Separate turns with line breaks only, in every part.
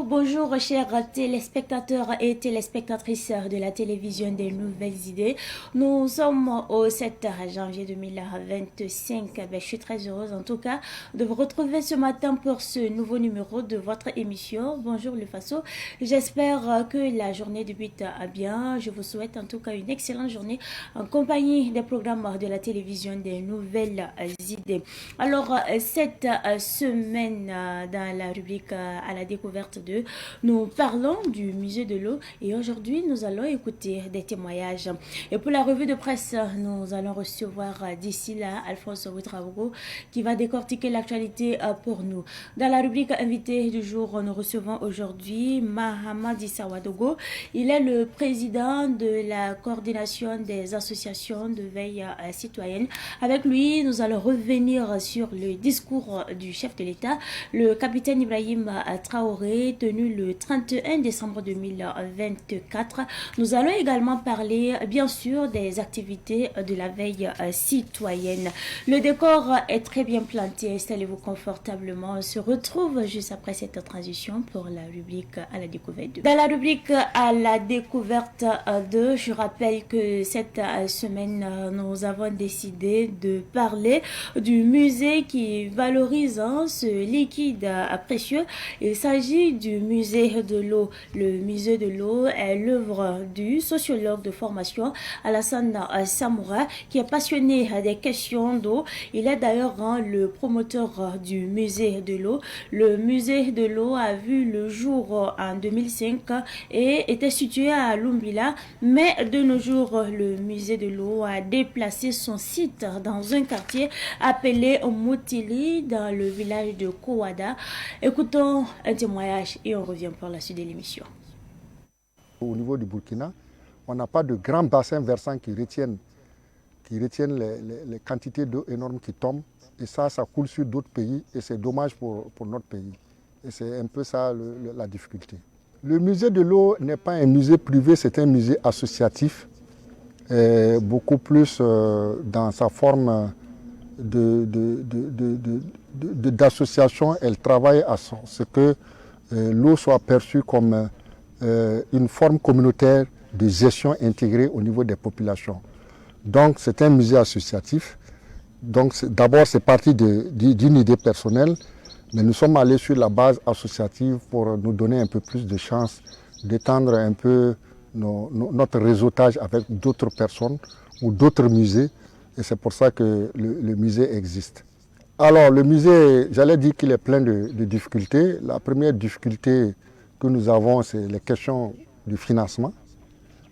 bonjour chers téléspectateurs et téléspectatrices de la télévision des nouvelles idées. Nous sommes au 7 janvier 2025. Je suis très heureuse en tout cas de vous retrouver ce matin pour ce nouveau numéro de votre émission. Bonjour le Faso. J'espère que la journée débute bien. Je vous souhaite en tout cas une excellente journée en compagnie des programmes de la télévision des nouvelles idées. Alors, cette semaine dans la rubrique à la découverte de, nous parlons du musée de l'eau et aujourd'hui nous allons écouter des témoignages. Et pour la revue de presse, nous allons recevoir d'ici là Alphonse Ouedraogo qui va décortiquer l'actualité pour nous. Dans la rubrique invité du jour, nous recevons aujourd'hui Mahamad Issa Wadogo. Il est le président de la coordination des associations de veille citoyenne. Avec lui, nous allons revenir sur le discours du chef de l'État, le capitaine Ibrahim Traoré, tenu le 31 décembre 2024. Nous allons également parler, bien sûr, des activités de la veille citoyenne. Le décor est très bien planté. Installez-vous confortablement. On se retrouve juste après cette transition pour la rubrique à la découverte 2. Dans la rubrique à la découverte 2, je rappelle que cette semaine, nous avons décidé de parler du musée qui valorise ce liquide précieux. Il s'agit du musée de l'eau. Le musée de l'eau est l'œuvre du sociologue de formation Alassane Samoura qui est passionné des questions d'eau. Il est d'ailleurs le promoteur du musée de l'eau. Le musée de l'eau a vu le jour en 2005 et était situé à Lumbila, mais de nos jours, le musée de l'eau a déplacé son site dans un quartier appelé Moutili dans le village de Kouada. Écoutons un témoignage et on revient pour la suite de l'émission.
Au niveau du Burkina, on n'a pas de grands bassins versants qui retiennent les quantités d'eau énormes qui tombent. Et ça coule sur d'autres pays et c'est dommage pour notre pays. Et c'est un peu ça la difficulté. Le musée de l'eau n'est pas un musée privé, c'est un musée associatif. Beaucoup plus dans sa forme d'association, elle travaille à ce que l'eau soit perçue comme une forme communautaire de gestion intégrée au niveau des populations. Donc c'est un musée associatif. Donc d'abord c'est parti d'une idée personnelle, mais nous sommes allés sur la base associative pour nous donner un peu plus de chance d'étendre un peu notre réseautage avec d'autres personnes ou d'autres musées. Et c'est pour ça que le musée existe. Alors le musée, j'allais dire qu'il est plein de difficultés. La première difficulté que nous avons, c'est les questions du financement.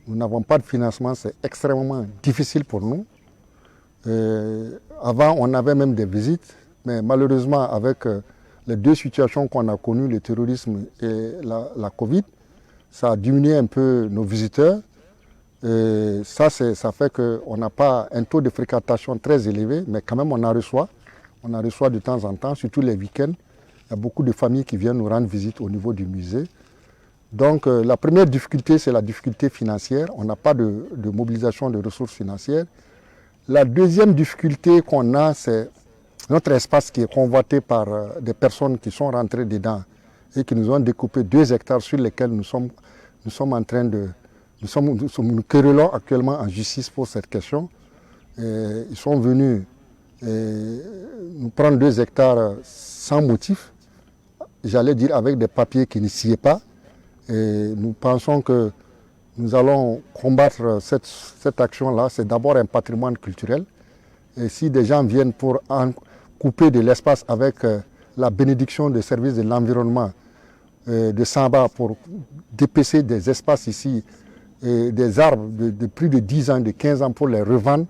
Nous n'avons pas de financement, c'est extrêmement difficile pour nous. Avant, on avait même des visites, mais malheureusement, avec les deux situations qu'on a connues, le terrorisme et la Covid, ça a diminué un peu nos visiteurs. Et ça fait qu'on n'a pas un taux de fréquentation très élevé, mais quand même on en reçoit. On en reçoit de temps en temps, surtout les week-ends. Il y a beaucoup de familles qui viennent nous rendre visite au niveau du musée. Donc la première difficulté, c'est la difficulté financière. On n'a pas de mobilisation de ressources financières. La deuxième difficulté qu'on a, c'est notre espace qui est convoité par des personnes qui sont rentrées dedans et qui nous ont découpé 2 hectares sur lesquels nous sommes en train de... Nous querellons actuellement en justice pour cette question. Et ils sont venus nous prendre 2 hectares sans motif, j'allais dire avec des papiers qui ne sciaient pas. Et nous pensons que nous allons combattre cette action-là. C'est d'abord un patrimoine culturel. Et si des gens viennent pour en couper de l'espace avec la bénédiction des services de l'environnement de Samba pour dépecer des espaces ici, et des arbres de plus de 10 ans, de 15 ans pour les revendre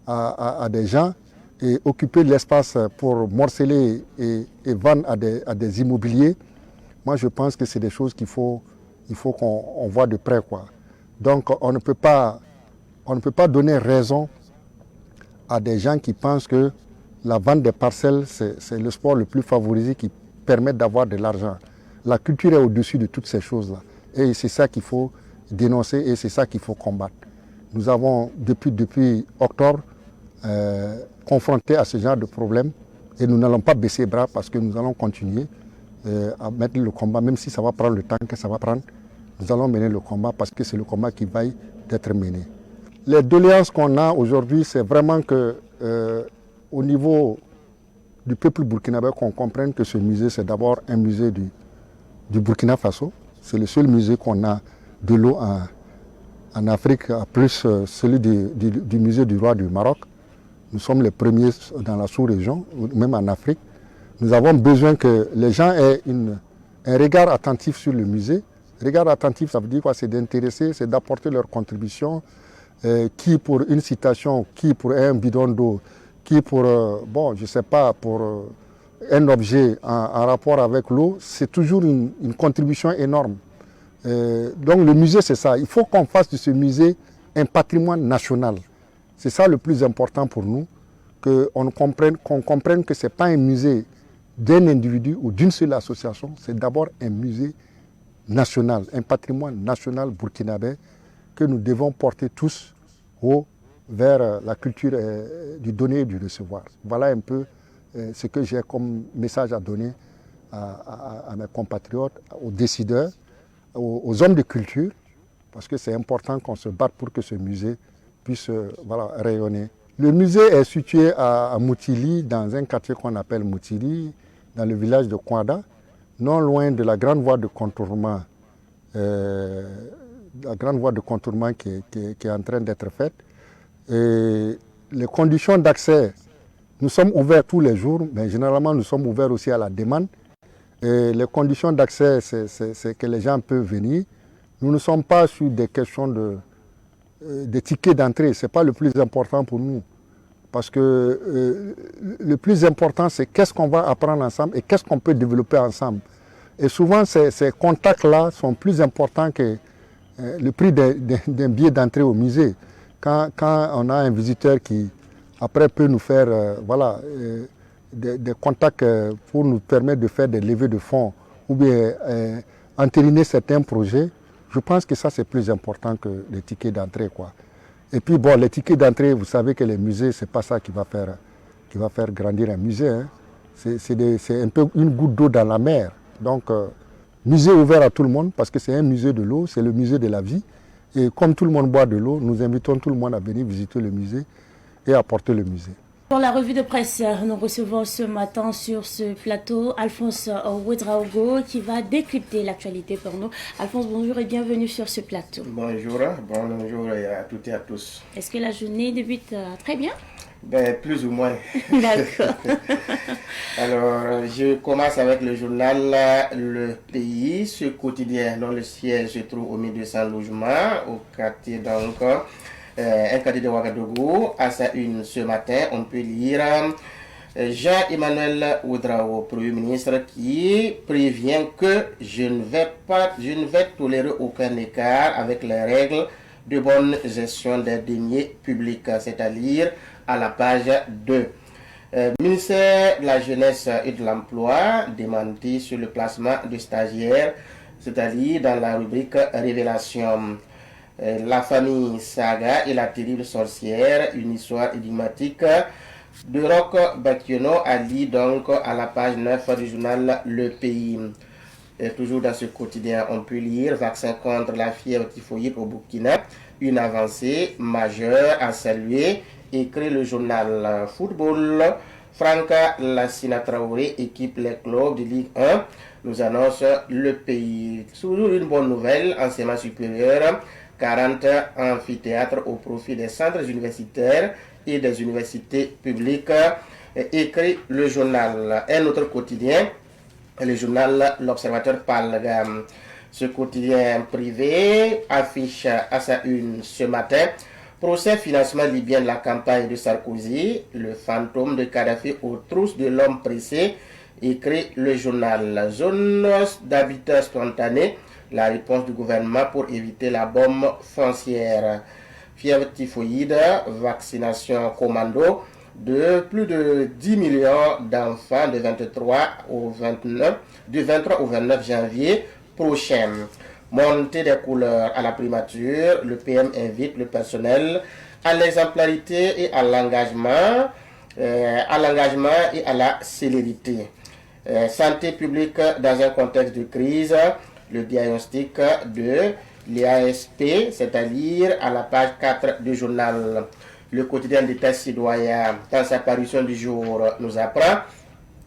à des gens et occuper de l'espace pour morceler et vendre à des immobiliers, moi je pense que c'est des choses qu'il faut qu'on voit de près, quoi. Donc on ne peut pas donner raison à des gens qui pensent que la vente des parcelles, c'est le sport le plus favorisé qui permet d'avoir de l'argent. La culture est au-dessus de toutes ces choses-là. Et c'est ça qu'il faut dénoncer et c'est ça qu'il faut combattre. Nous avons, depuis octobre, confronté à ce genre de problème et nous n'allons pas baisser les bras parce que nous allons continuer. à mettre le combat, même si ça va prendre le temps que ça va prendre. Nous allons mener le combat parce que c'est le combat qui va être mené. Les doléances qu'on a aujourd'hui, c'est vraiment que au niveau du peuple burkinabé, qu'on comprenne que ce musée, c'est d'abord un musée du Burkina Faso. C'est le seul musée qu'on a de l'eau en Afrique, plus celui du musée du roi du Maroc. Nous sommes les premiers dans la sous-région, même en Afrique. Nous avons besoin que les gens aient un regard attentif sur le musée. Regard attentif, ça veut dire quoi? C'est d'intéresser, c'est d'apporter leur contribution. Qui pour une citation, qui pour un bidon d'eau, qui pour, je ne sais pas, pour un objet en rapport avec l'eau, c'est toujours une contribution énorme. Donc le musée, c'est ça. Il faut qu'on fasse de ce musée un patrimoine national. C'est ça le plus important pour nous, qu'on comprenne que ce n'est pas un musée d'un individu ou d'une seule association, c'est d'abord un musée national, un patrimoine national burkinabé que nous devons porter tous vers la culture du donner et du recevoir. Voilà un peu ce que j'ai comme message à donner à mes compatriotes, aux décideurs, aux hommes de culture, parce que c'est important qu'on se batte pour que ce musée puisse rayonner. Le musée est situé à Moutili, dans un quartier qu'on appelle Moutili, dans le village de Kouada, non loin de la grande voie de contournement, qui est en train d'être faite. Et les conditions d'accès, nous sommes ouverts tous les jours, mais généralement nous sommes ouverts aussi à la demande. Et les conditions d'accès, c'est que les gens peuvent venir. Nous ne sommes pas sur des questions de tickets d'entrée, ce n'est pas le plus important pour nous. Parce que le plus important, c'est qu'est-ce qu'on va apprendre ensemble et qu'est-ce qu'on peut développer ensemble. Et souvent, ces contacts-là sont plus importants que le prix d'un billet d'entrée au musée. Quand on a un visiteur qui, après, peut nous faire des contacts pour nous permettre de faire des levées de fonds ou bien entériner certains projets, je pense que ça, c'est plus important que les tickets d'entrée, quoi. Et puis, les tickets d'entrée, vous savez que les musées, ce n'est pas ça qui va faire grandir un musée. Hein. C'est un peu une goutte d'eau dans la mer. Donc, musée ouvert à tout le monde, parce que c'est un musée de l'eau, c'est le musée de la vie. Et comme tout le monde boit de l'eau, nous invitons tout le monde à venir visiter le musée et apporter le musée.
Pour la revue de presse, nous recevons ce matin sur ce plateau Alphonse Ouedraogo qui va décrypter l'actualité pour nous. Alphonse, bonjour et bienvenue sur ce plateau.
Bonjour à toutes et à tous.
Est-ce que la journée débute très bien?
Plus ou moins.
D'accord.
Alors, je commence avec le journal Le Pays, ce quotidien dont le siège se trouve au 1200 logements, au quartier donc. Un quartier de Ouagadougou. À sa une ce matin, on peut lire Jean-Emmanuel Ouedraogo, Premier ministre, qui prévient que je ne vais tolérer aucun écart avec les règles de bonne gestion des deniers publics, c'est-à-dire à la page 2. Ministère de la Jeunesse et de l'Emploi démenti sur le placement de stagiaires, c'est-à-dire dans la rubrique Révélation. La famille Saga et la terrible sorcière, une histoire énigmatique de Roch Bakiono a dit donc à la page 9 du journal Le Pays. Et toujours dans ce quotidien, on peut lire vaccin contre la fièvre typhoïde au Burkina, une avancée majeure à saluer, écrit le journal Football. Franca Lassina Traoré équipe les clubs de Ligue 1, nous annonce Le Pays. Toujours une bonne nouvelle, enseignement supérieur. 40 amphithéâtres au profit des centres universitaires et des universités publiques, écrit le journal. Un autre quotidien, le journal L'Observateur Palgam. Ce quotidien privé affiche à sa une ce matin procès financement libyen de la campagne de Sarkozy, le fantôme de Kadhafi aux trousses de l'homme pressé, écrit le journal. Zone d'habitat spontané, la réponse du gouvernement pour éviter la bombe foncière. Fièvre typhoïde, vaccination commando de plus de 10 millions d'enfants du 23 au 29 janvier prochain. Montée des couleurs à la primature, le PM invite le personnel à l'exemplarité et à l'engagement et à la célérité. Santé publique dans un contexte de crise, le diagnostic de l'IASP, c'est-à-dire à la page 4 du journal. Le quotidien d'État citoyen, dans sa parution du jour, nous apprend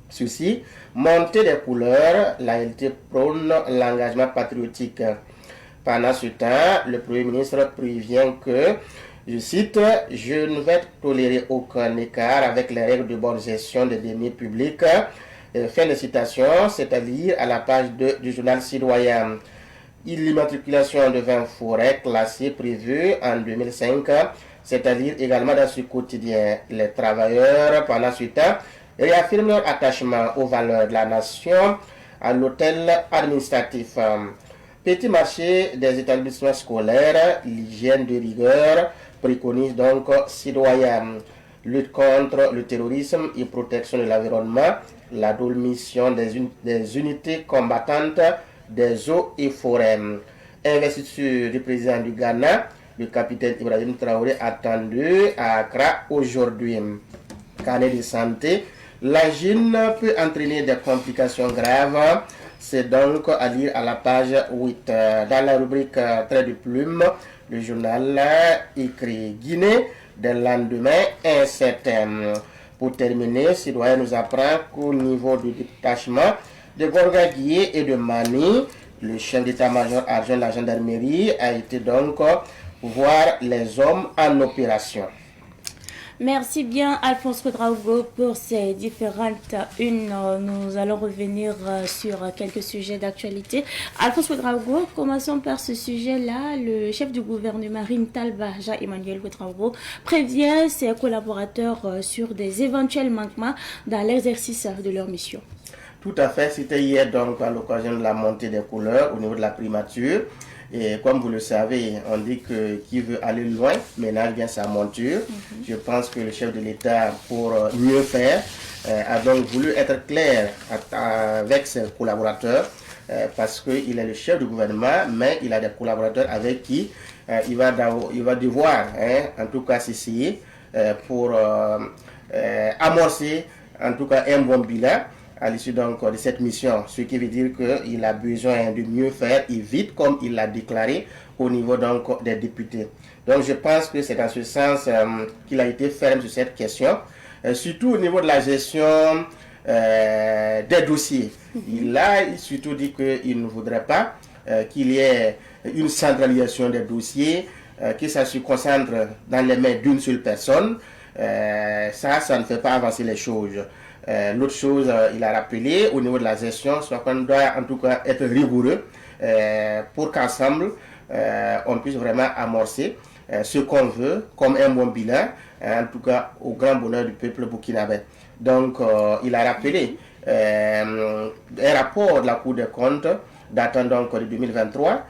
ceci. Montée des couleurs, l'ALT prône l'engagement patriotique. Pendant ce temps, le Premier ministre prévient que, je cite, « Je ne vais tolérer aucun écart avec les règles de bonne gestion des deniers publics ». Fin de citation, c'est-à-dire à la page 2 du journal citoyen. L'immatriculation de vins forêts classés prévue en 2005, c'est-à-dire également dans ce quotidien. Les travailleurs, pendant ce temps, réaffirment leur attachement aux valeurs de la nation, à l'hôtel administratif. Petit marché des établissements scolaires, l'hygiène de rigueur préconise donc citoyens. Lutte contre le terrorisme et protection de l'environnement, la mission des unités combattantes des eaux et forêts. Investiture du président du Ghana, le capitaine Ibrahim Traoré, attendu à Accra aujourd'hui. Carnet de santé, l'angine peut entraîner des complications graves. C'est donc à lire à la page 8. Dans la rubrique trait de plume, le journal écrit Guinée, des lendemains incertains. Pour terminer, Citoyen nous apprend qu'au niveau du détachement de Gorgaguié et de Mani, le chef d'état-major adjoint de la gendarmerie a été donc voir les hommes en opération.
Merci bien Alphonse Ouedraogo pour ces différentes unes. Nous allons revenir sur quelques sujets d'actualité. Alphonse Ouedraogo, commençons par ce sujet-là. Le chef du gouvernement Rim Talba, Jean-Emmanuel Ouedraogo, prévient ses collaborateurs sur des éventuels manquements dans l'exercice de leur mission.
Tout à fait, c'était hier donc à l'occasion de la montée des couleurs au niveau de la primature. Et comme vous le savez, on dit que qui veut aller loin ménage bien sa monture. Je pense que le chef de l'État, pour mieux faire, a donc voulu être clair avec ses collaborateurs parce qu'il est le chef du gouvernement, mais il a des collaborateurs avec qui il va devoir, en tout cas, s'essayer pour amorcer, en tout cas, un bon bilan à l'issue donc de cette mission, ce qui veut dire qu'il a besoin de mieux faire et vite, comme il l'a déclaré au niveau donc des députés. Donc je pense que c'est dans ce sens qu'il a été ferme sur cette question, surtout au niveau de la gestion des dossiers. Il a surtout dit qu'il ne voudrait pas qu'il y ait une centralisation des dossiers, que ça se concentre dans les mains d'une seule personne. Ça ne fait pas avancer les choses. L'autre chose, il a rappelé au niveau de la gestion, soit qu'on doit en tout cas être rigoureux pour qu'ensemble on puisse vraiment amorcer ce qu'on veut comme un bon bilan, en tout cas au grand bonheur du peuple burkinabé. Donc il a rappelé un rapport de la Cour des comptes datant donc de 2023.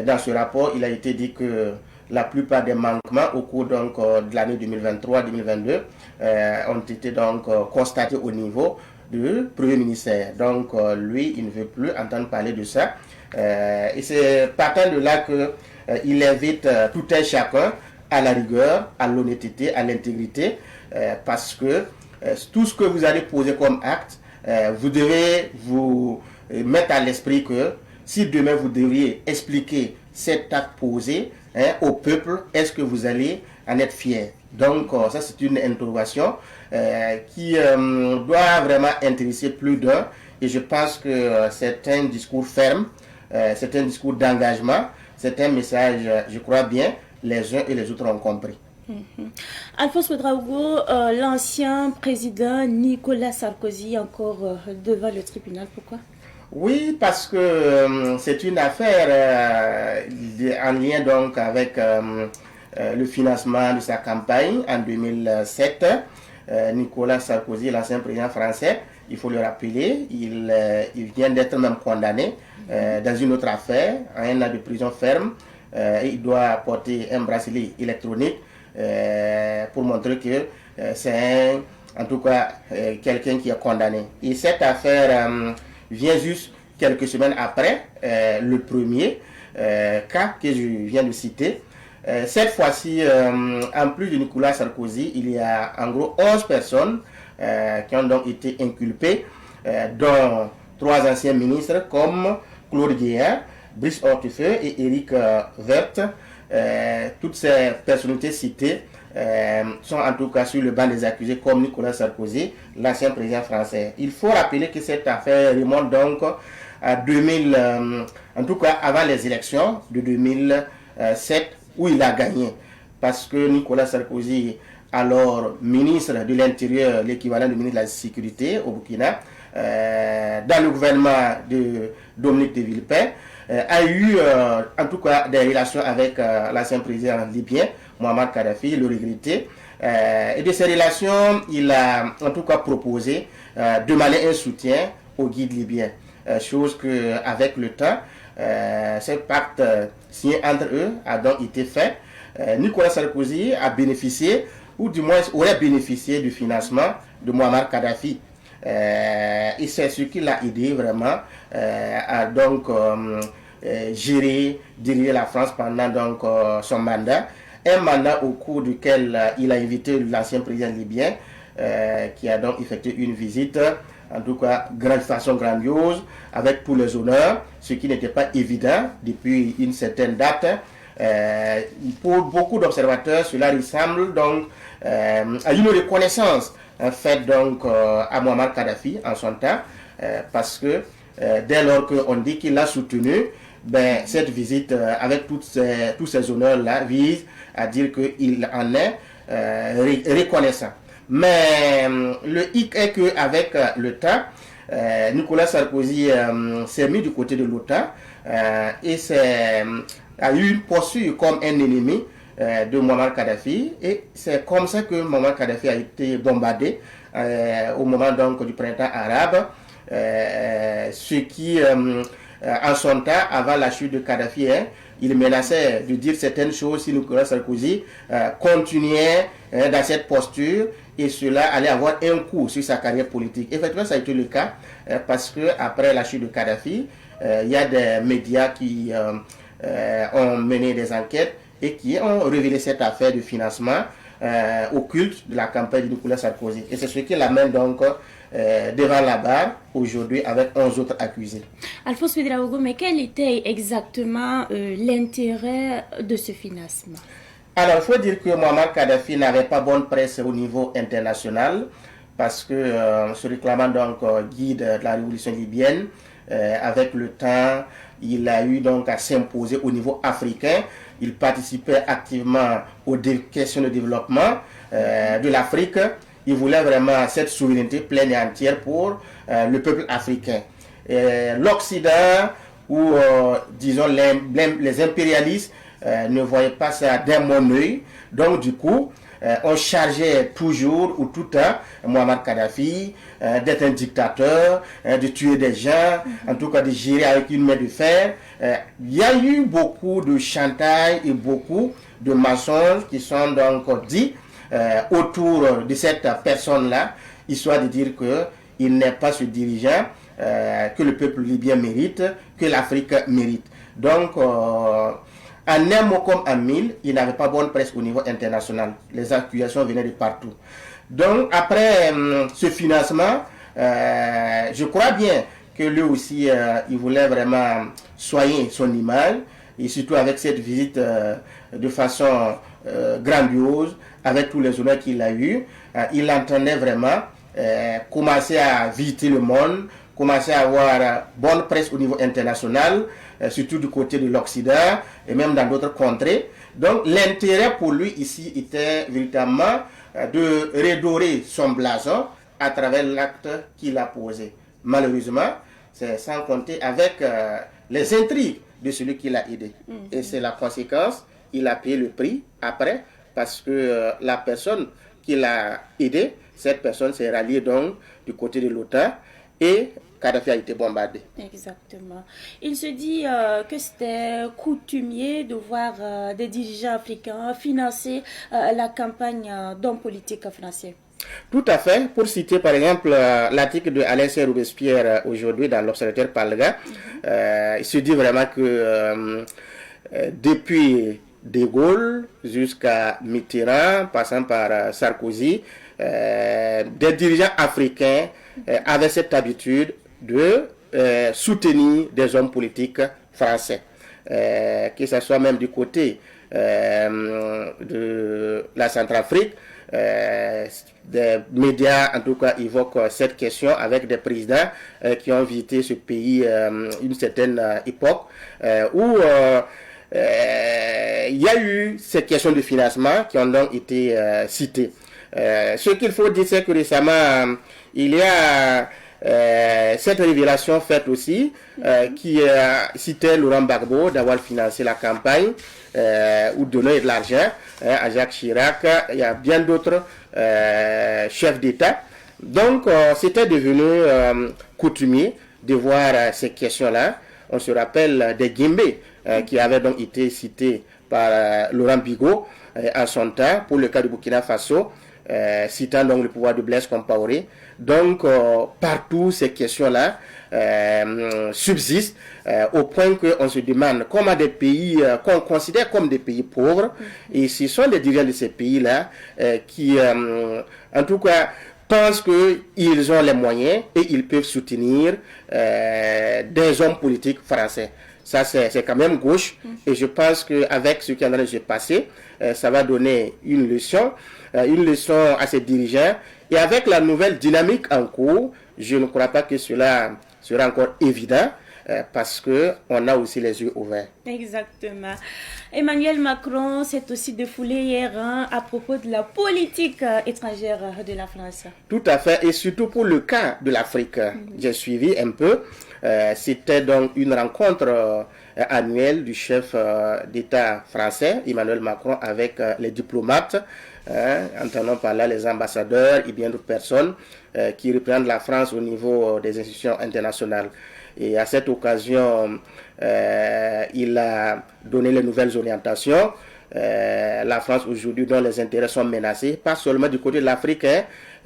Dans ce rapport, il a été dit que la plupart des manquements au cours donc, de l'année 2023-2022 ont été donc constatés au niveau du Premier ministère. Donc lui, il ne veut plus entendre parler de ça. Et c'est partant de là qu'il invite tout un chacun à la rigueur, à l'honnêteté, à l'intégrité, parce que tout ce que vous allez poser comme acte, vous devez vous mettre à l'esprit que si demain vous devriez expliquer cet acte posé au peuple, est-ce que vous allez en être fier? Donc ça c'est une interrogation qui doit vraiment intéresser plus d'un, et je pense que c'est un discours ferme, c'est un discours d'engagement, c'est un message, je crois bien, les uns et les autres ont compris.
Alphonse Ouedraogo, l'ancien président Nicolas Sarkozy encore devant le tribunal, pourquoi?
Oui, parce que c'est une affaire en lien donc avec le financement de sa campagne en 2007. Nicolas Sarkozy, l'ancien président français, il faut le rappeler, il vient d'être même condamné dans une autre affaire, à 1 an de prison ferme. Et il doit porter un bracelet électronique pour montrer que c'est en tout cas quelqu'un qui est condamné. Et cette affaire vient juste quelques semaines après le premier cas que je viens de citer. Cette fois-ci, en plus de Nicolas Sarkozy, il y a en gros 11 personnes qui ont donc été inculpées dont 3 anciens ministres comme Claude Guéhin, Brice Hortefeux et Éric Woerth. Toutes ces personnalités citées sont en tout cas sur le banc des accusés comme Nicolas Sarkozy, l'ancien président français. Il faut rappeler que cette affaire remonte donc à 2000, en tout cas avant les élections de 2007 où il a gagné. Parce que Nicolas Sarkozy, alors ministre de l'Intérieur, l'équivalent du ministre de la Sécurité au Burkina, dans le gouvernement de Dominique de Villepin, a eu en tout cas des relations avec l'ancien président libyen, Muammar Kadhafi, le regretté. Et de ces relations, il a en tout cas proposé de demander un soutien au guide libyen. Chose qu'avec le temps, ce pacte signé entre eux a donc été fait. Nicolas Sarkozy a bénéficié, ou du moins aurait bénéficié du financement de Muammar Kadhafi. Et c'est ce qui l'a aidé vraiment à donc gérer, diriger la France pendant donc son mandat. Un mandat au cours duquel il a invité l'ancien président libyen qui a donc effectué une visite, en tout cas de façon grandiose, avec tous les honneurs, ce qui n'était pas évident depuis une certaine date. Pour beaucoup d'observateurs, cela ressemble donc à une reconnaissance en fait donc à Muammar Kadhafi en son temps, parce que dès lors qu'on dit qu'il l'a soutenu, ben, cette visite avec tous ces honneurs-là vise à dire qu'il en est reconnaissant. Mais le hic est qu'avec le temps, Nicolas Sarkozy s'est mis du côté de l'OTAN et a eu une posture comme un ennemi de Muammar Kadhafi, et c'est comme ça que Muammar Kadhafi a été bombardé au moment donc du printemps arabe, ce qui en son temps, avant la chute de Kadhafi, il menaçait de dire certaines choses si Nicolas Sarkozy continuait dans cette posture, et cela allait avoir un coup sur sa carrière politique. Effectivement, ça a été le cas parce que après la chute de Kadhafi, il y a des médias qui ont mené des enquêtes et qui ont révélé cette affaire de financement occulte de la campagne de Nicolas Sarkozy. Et c'est ce qui l'amène donc devant la barre aujourd'hui avec 11 autres accusés.
Alphonse Ouédraogo, mais quel était exactement l'intérêt de ce financement?
Alors, il faut dire que Muammar Kadhafi n'avait pas bonne presse au niveau international parce que, se réclamant donc guide de la révolution libyenne, avec le temps, il a eu donc à s'imposer au niveau africain. Il participait activement aux questions de développement de l'Afrique. Il voulait vraiment cette souveraineté pleine et entière pour le peuple africain. L'Occident, ou disons les impérialistes, ne voyaient pas ça d'un bon œil. Donc du coup, on chargeait toujours ou tout le temps Muammar Kadhafi d'être un dictateur, de tuer des gens, en tout cas de gérer avec une main de fer. Il y a eu beaucoup de chantage et beaucoup de mensonges qui sont donc dits autour de cette personne-là, histoire de dire qu'il n'est pas ce dirigeant que le peuple libyen mérite, que l'Afrique mérite. Donc, en un mot comme en mille, il n'avait pas bonne presse au niveau international. Les accusations venaient de partout. Donc, après ce financement, je crois bien que lui aussi, il voulait vraiment soigner son image, et surtout avec cette visite de façon grandiose, avec tous les honneurs qu'il a eu. Il entendait vraiment commencer à visiter le monde, commencer à avoir bonne presse au niveau international, surtout du côté de l'Occident et même dans d'autres contrées. Donc l'intérêt pour lui ici était véritablement de redorer son blason à travers l'acte qu'il a posé. Malheureusement, c'est sans compter avec les intrigues de celui qui l'a aidé. Et c'est la conséquence, il a payé le prix après, parce que la personne qui l'a aidé, cette personne s'est ralliée donc du côté de l'OTAN et Kadhafi a été bombardé.
Exactement. Il se dit que c'était coutumier de voir des dirigeants africains financer la campagne d'hommes politiques français.
Tout à fait. Pour citer par exemple l'article de Alain C. Robespierre aujourd'hui dans l'Observateur Palga, il se dit vraiment que depuis De Gaulle jusqu'à Mitterrand, passant par Sarkozy, des dirigeants africains avaient cette habitude de soutenir des hommes politiques français, que ce soit même du côté de la Centrafrique. Des médias en tout cas évoquent cette question avec des présidents qui ont visité ce pays une certaine époque où il y a eu ces questions de financement qui ont donc été citées. Ce qu'il faut dire, c'est que récemment il y a cette révélation faite aussi qui citait Laurent Gbagbo d'avoir financé la campagne ou donné de l'argent à Jacques Chirac. Il y a bien d'autres chefs d'État. Donc c'était devenu coutumier de voir ces questions-là. On se rappelle des Guimbé qui avaient donc été cités par Laurent Bigot en son temps pour le cas du Burkina Faso, citant donc le pouvoir de Blaise Compaoré. Donc partout ces questions-là subsistent au point qu'on se demande comment des pays qu'on considère comme des pays pauvres, et ce sont les dirigeants de ces pays-là qui en tout cas pensent qu'ils ont les moyens et ils peuvent soutenir des hommes politiques français. Ça, c'est quand même gauche. Et je pense qu'avec ce qui est en train de se passer, ça va donner une leçon à ces dirigeants. Et avec la nouvelle dynamique en cours, je ne crois pas que cela sera encore évident parce qu'on a aussi les yeux ouverts.
Exactement. Emmanuel Macron s'est aussi défoulé hier à propos de la politique étrangère de la France.
Tout à fait, et surtout pour le cas de l'Afrique. J'ai suivi un peu. C'était donc une rencontre annuelle du chef d'État français, Emmanuel Macron, avec les diplomates, entendons par là les ambassadeurs et bien d'autres personnes qui représentent la France au niveau des institutions internationales. Et à cette occasion, il a donné les nouvelles orientations. La France aujourd'hui, dont les intérêts sont menacés, pas seulement du côté de l'Afrique,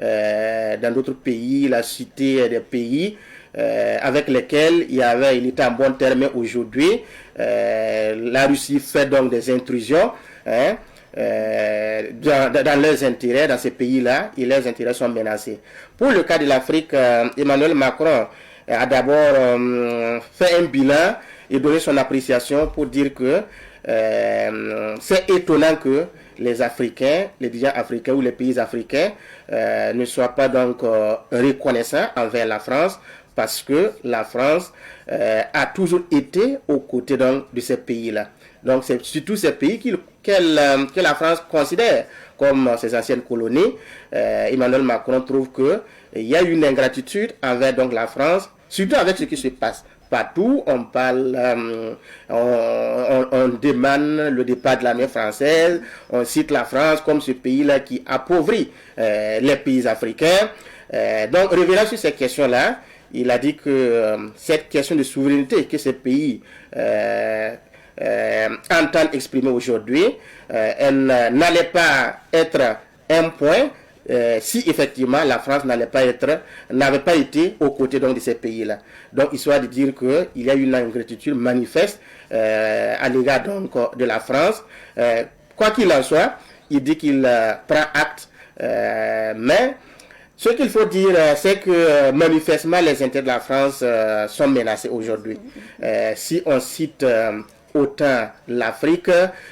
dans d'autres pays, il a cité des pays avec lesquels il était en bon terme. Aujourd'hui, la Russie fait donc des intrusions dans leurs intérêts, dans ces pays-là, et leurs intérêts sont menacés. Pour le cas de l'Afrique, Emmanuel Macron a d'abord fait un bilan et donné son appréciation pour dire que c'est étonnant que les Africains, les dirigeants africains ou les pays africains ne soient pas donc reconnaissants envers la France, parce que la France a toujours été aux côtés donc de ces pays-là. Donc c'est surtout ces pays que la France considère comme ses anciennes colonies. Emmanuel Macron trouve qu'il y a une ingratitude envers donc la France, surtout avec ce qui se passe. Partout, on parle, on demande le départ de l'armée française, on cite la France comme ce pays-là qui appauvrit les pays africains. Donc, revenant sur ces questions-là, il a dit que cette question de souveraineté que ces pays entendent exprimer aujourd'hui, elle n'allait pas être un point si effectivement la France n'avait pas été aux côtés donc de ces pays-là. Donc, histoire de dire qu'il y a une ingratitude manifeste à l'égard donc de la France. Quoi qu'il en soit, il dit qu'il prend acte, mais ce qu'il faut dire, c'est que manifestement les intérêts de la France sont menacés aujourd'hui. Si on cite autant l'Afrique,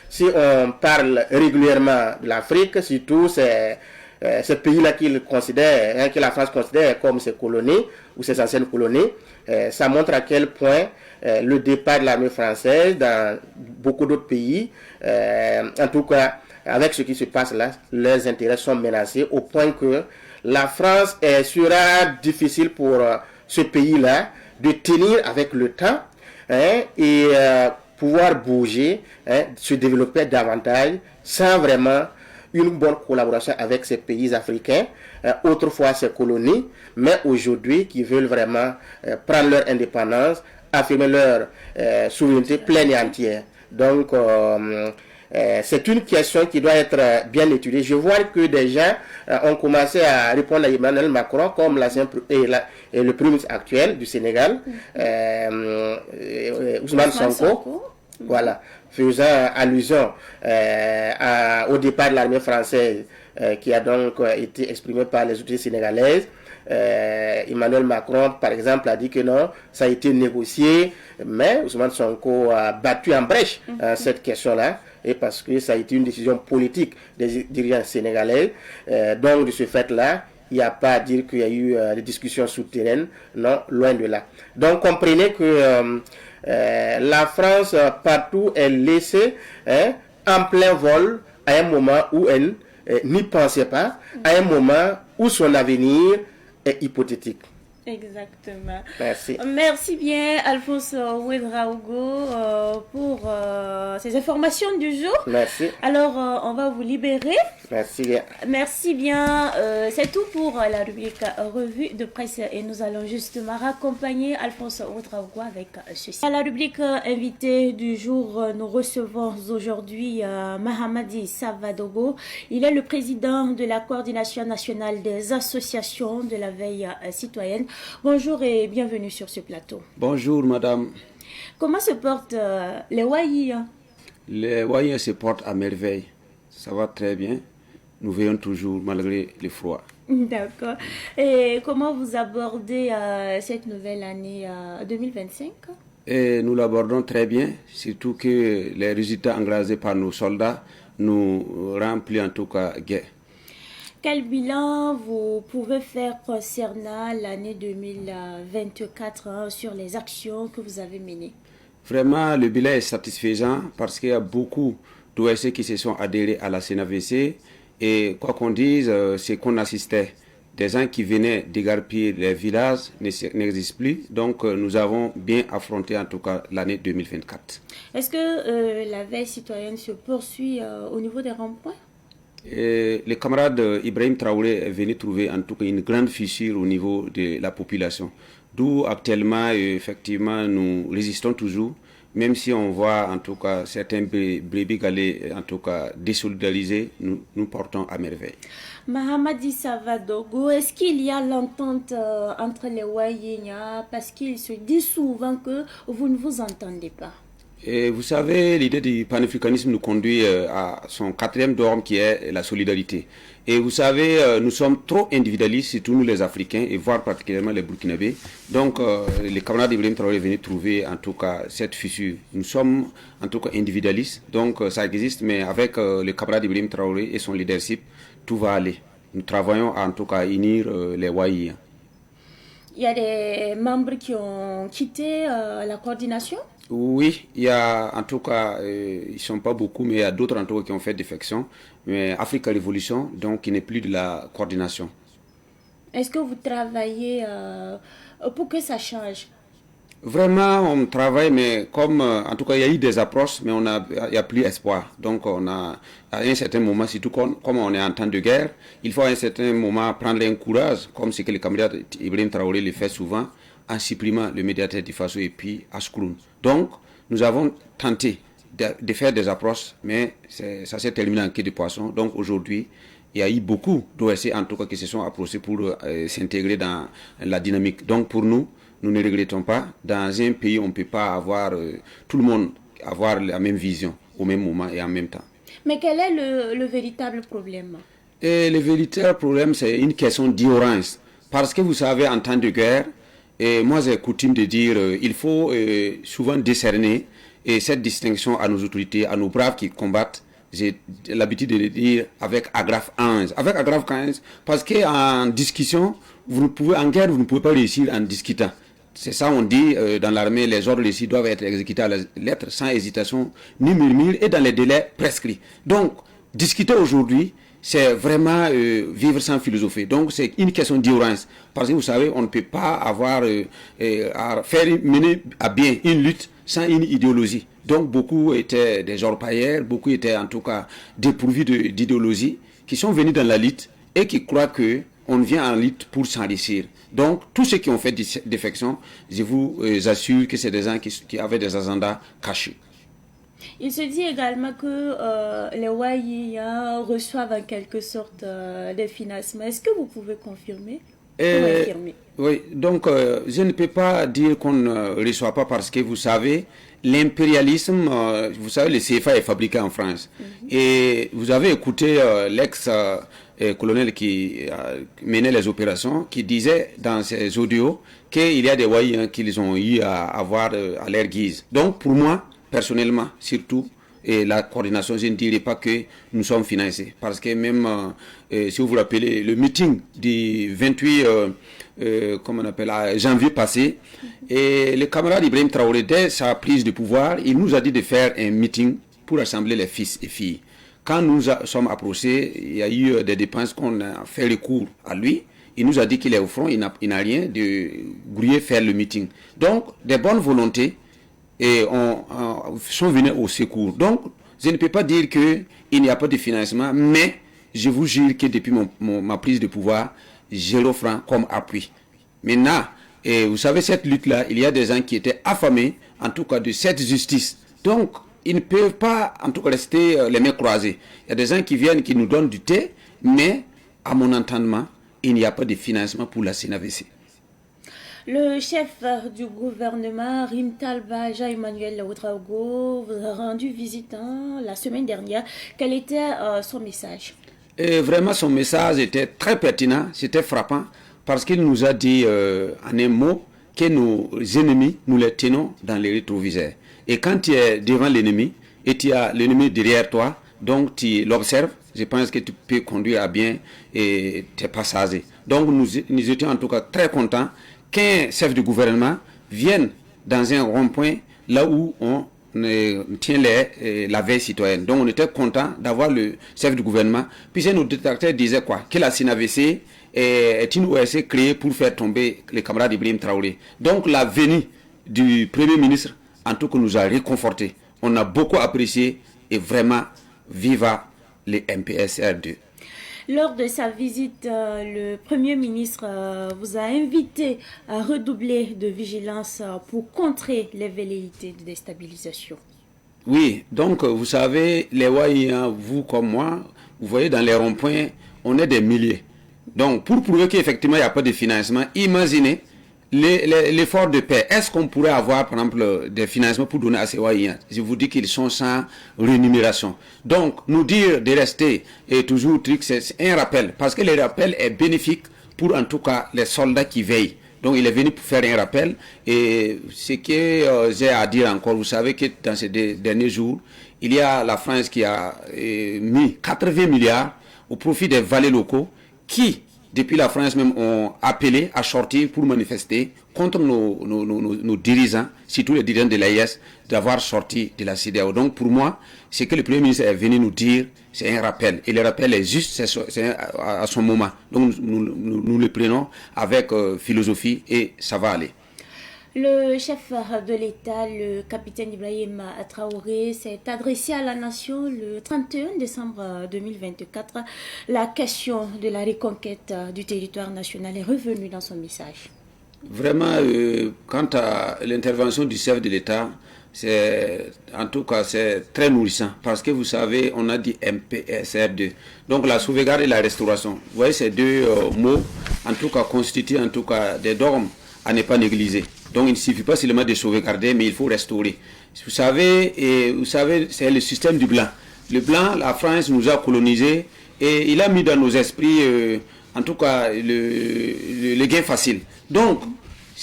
si on parle régulièrement de l'Afrique, surtout ce pays-là que la France considère comme ses colonies ou ses anciennes colonies, ça montre à quel point le départ de l'armée française dans beaucoup d'autres pays, en tout cas avec ce qui se passe là, leurs intérêts sont menacés au point que la France sera difficile pour ce pays-là de tenir avec le temps et pouvoir bouger, se développer davantage sans vraiment une bonne collaboration avec ces pays africains, autrefois ces colonies, mais aujourd'hui qui veulent vraiment prendre leur indépendance, affirmer leur souveraineté pleine et entière. Donc, c'est une question qui doit être bien étudiée. Je vois que des gens ont commencé à répondre à Emmanuel Macron, comme l'ancien et le premier ministre actuel du Sénégal, Ousmane Sonko, Voilà, faisant allusion au départ de l'armée française qui a donc été exprimé par les autorités sénégalaises. Emmanuel Macron, par exemple, a dit que non, ça a été négocié, mais Ousmane Sonko a battu en brèche cette question-là, et parce que ça a été une décision politique des dirigeants sénégalais. Donc, de ce fait-là, il n'y a pas à dire qu'il y a eu des discussions souterraines, non, loin de là. Donc, comprenez que la France, partout, est laissée en plein vol à un moment où elle n'y pensait pas, à un moment où son avenir est hypothétique.
Exactement.
Merci.
Merci bien, Alphonse Ouedraogo, pour ces informations du jour.
Merci.
Alors, on va vous libérer.
Merci bien.
Merci bien. C'est tout pour la rubrique revue de presse et nous allons justement raccompagner Alphonse Ouedraogo avec ceci. À la rubrique invité du jour, nous recevons aujourd'hui Mahamadi Savadogo. Il est le président de la coordination nationale des associations de la veille citoyenne. Bonjour et bienvenue sur ce plateau.
Bonjour madame.
Comment se portent les Waïs?
Les Waïs se portent à merveille. Ça va très bien. Nous veillons toujours malgré le froid.
D'accord. Et comment vous abordez cette nouvelle année 2025?
Et nous l'abordons très bien, surtout que les résultats engrangés par nos soldats nous remplissent en tout cas gai.
Quel bilan vous pouvez faire concernant l'année 2024 sur les actions que vous avez menées?
Vraiment, le bilan est satisfaisant parce qu'il y a beaucoup d'OSC qui se sont adhérés à la CNAVC et quoi qu'on dise, c'est qu'on assistait. Des gens qui venaient dégarpiller les villages n'existent plus, donc nous avons bien affronté en tout cas l'année 2024.
Est-ce que la veille citoyenne se poursuit au niveau des ronds-points?
Le camarade Ibrahim Traoré est venu trouver en tout cas une grande fissure au niveau de la population. D'où actuellement, effectivement, nous résistons toujours, même si on voit en tout cas certains brebis galets en tout cas désolidarisés, nous portons à merveille.
Mahamadi Savadogo, est-ce qu'il y a l'entente entre les Waïens parce qu'il se dit souvent que vous ne vous entendez pas?
Et vous savez, l'idée du panafricanisme nous conduit à son quatrième dogme qui est la solidarité. Et vous savez, nous sommes trop individualistes, surtout nous les Africains, et voire particulièrement les Burkinabés. Donc, les camarades d'Ibrahim Traoré venaient trouver en tout cas cette fissure. Nous sommes en tout cas individualistes, donc ça existe, mais avec le camarade d'Ibrahim Traoré et son leadership, tout va aller. Nous travaillons en tout cas à unir les Waïs.
Il y a des membres qui ont quitté la coordination?
Oui, il y a en tout cas, ils ne sont pas beaucoup, mais il y a d'autres en tout cas qui ont fait défection. Mais Africa Révolution, donc il n'est plus de la coordination.
Est-ce que vous travaillez pour que ça change?
Vraiment, on travaille, mais comme en tout cas il y a eu des approches, mais il n'y a plus espoir. Donc on a, à un certain moment, surtout comme on est en temps de guerre, il faut à un certain moment prendre un courage, comme ce que le camarade Ibrahim Traoré le fait souvent, en supprimant le médiateur du Faso et puis Ashkroun. Donc, nous avons tenté de faire des approches, mais ça s'est terminé en queue de poisson. Donc, aujourd'hui, il y a eu beaucoup d'OSC, en tout cas, qui se sont approchés pour s'intégrer dans la dynamique. Donc, pour nous, nous ne regrettons pas. Dans un pays, on ne peut pas avoir tout le monde avoir la même vision au même moment et en même temps.
Mais quel est le véritable problème?
Et le véritable problème, c'est une question d'ignorance. Parce que vous savez, en temps de guerre, et moi, j'ai coutume de dire il faut souvent décerner cette distinction à nos autorités, à nos braves qui combattent. J'ai l'habitude de le dire avec Agrafe 11. Avec Agrafe 15, parce qu'en discussion, en guerre, vous ne pouvez pas réussir en discutant. C'est ça, on dit dans l'armée, les ordres ici doivent être exécutés à la lettre, sans hésitation, ni murmure, et dans les délais prescrits. Donc, discuter aujourd'hui, c'est vraiment vivre sans philosophie. Donc, c'est une question d'ignorance. Parce que vous savez, on ne peut pas avoir à mener à bien une lutte sans une idéologie. Donc, beaucoup étaient des orpailleurs, beaucoup étaient en tout cas dépourvus d'idéologie, qui sont venus dans la lutte et qui croient qu'on vient en lutte pour s'enrichir. Donc, tous ceux qui ont fait défection, je vous assure que c'est des gens qui avaient des agendas cachés.
Il se dit également que les Waïens reçoivent en quelque sorte des financements. Est-ce que vous pouvez confirmer?
Oui, donc je ne peux pas dire qu'on ne reçoit pas parce que vous savez, l'impérialisme, vous savez, le CFA est fabriqué en France. Et vous avez écouté l'ex-colonel qui menait les opérations, qui disait dans ses audios qu'il y a des voyous qu'ils ont eu à avoir à leur guise. Donc, pour moi, personnellement, surtout, et la coordination, je ne dirais pas que nous sommes financés. Parce que même, si vous vous rappelez, le meeting du 28 janvier passé, et le camarade Ibrahim Traoré, dès sa prise de pouvoir, il nous a dit de faire un meeting pour rassembler les fils et filles. Quand nous sommes approchés, il y a eu des dépenses qu'on a fait recours à lui. Il nous a dit qu'il est au front, il n'a rien de grouiller faire le meeting. Donc, des bonnes volontés sont venus au secours. Donc, je ne peux pas dire qu'il n'y a pas de financement, mais je vous jure que depuis ma prise de pouvoir, 0 francs comme appui. Maintenant, vous savez, cette lutte-là, il y a des gens qui étaient affamés, en tout cas de cette justice. Donc, ils ne peuvent pas, en tout cas, rester les mains croisées. Il y a des gens qui viennent, qui nous donnent du thé, mais, à mon entendement, il n'y a pas de financement pour la CNAVC.
Le chef du gouvernement, Rim Talba, Jean-Emmanuel Ouedraogo, vous a rendu visite la semaine dernière. Quel était son message?
Et vraiment, son message était très pertinent, c'était frappant, parce qu'il nous a dit en un mot que nos ennemis, nous les tenons dans les rétroviseurs. Et quand tu es devant l'ennemi, et tu as l'ennemi derrière toi, donc tu l'observes, je pense que tu peux conduire à bien et tes passagers. Donc nous étions en tout cas très contents qu'un chef de gouvernement vienne dans un rond-point là où on tient la veille citoyenne. Donc on était content d'avoir le chef du gouvernement. Puis nos détracteurs disaient quoi? Que la CNAVC est une OSC créée pour faire tomber les camarades d'Ibrahim Traoré. Donc la venue du Premier ministre, en tout cas, nous a réconfortés. On a beaucoup apprécié et vraiment, viva les MPSR2.
Lors de sa visite, le Premier ministre vous a invité à redoubler de vigilance pour contrer les velléités de déstabilisation.
Oui, donc vous savez, les Waïens, vous comme moi, vous voyez dans les ronds-points, on est des milliers. Donc pour prouver qu'effectivement il n'y a pas de financement, imaginez l'effort de paix. Est-ce qu'on pourrait avoir, par exemple, des financements pour donner à ces Waïens? Je vous dis qu'ils sont sans rémunération. Donc, nous dire de rester et toujours, c'est un rappel. Parce que le rappel est bénéfique pour, en tout cas, les soldats qui veillent. Donc, il est venu pour faire un rappel. Et ce que j'ai à dire encore, vous savez que dans ces derniers jours, il y a la France qui a mis 80 milliards au profit des vallées locaux qui, depuis la France même, ont appelé à sortir pour manifester contre nos dirigeants, surtout les dirigeants de l'AIS, d'avoir sorti de la CEDEAO. Donc pour moi, ce que le Premier ministre est venu nous dire, c'est un rappel. Et le rappel est juste à son moment. Donc nous le prenons avec philosophie et ça va aller.
Le chef de l'État, le capitaine Ibrahim Traoré, s'est adressé à la nation le 31 décembre 2024. La question de la reconquête du territoire national est revenue dans son message.
Vraiment, quant à l'intervention du chef de l'État, en tout cas, c'est très nourrissant parce que vous savez, on a dit MPSR2. Donc la sauvegarde et la restauration. Vous voyez, ces deux mots, en tout cas, constituent en tout cas des dogmes à ne pas négliger. Donc il ne suffit pas seulement de sauvegarder, mais il faut restaurer. Vous savez, c'est le système du blanc. Le blanc, la France nous a colonisés et il a mis dans nos esprits, en tout cas, le gain facile. Donc,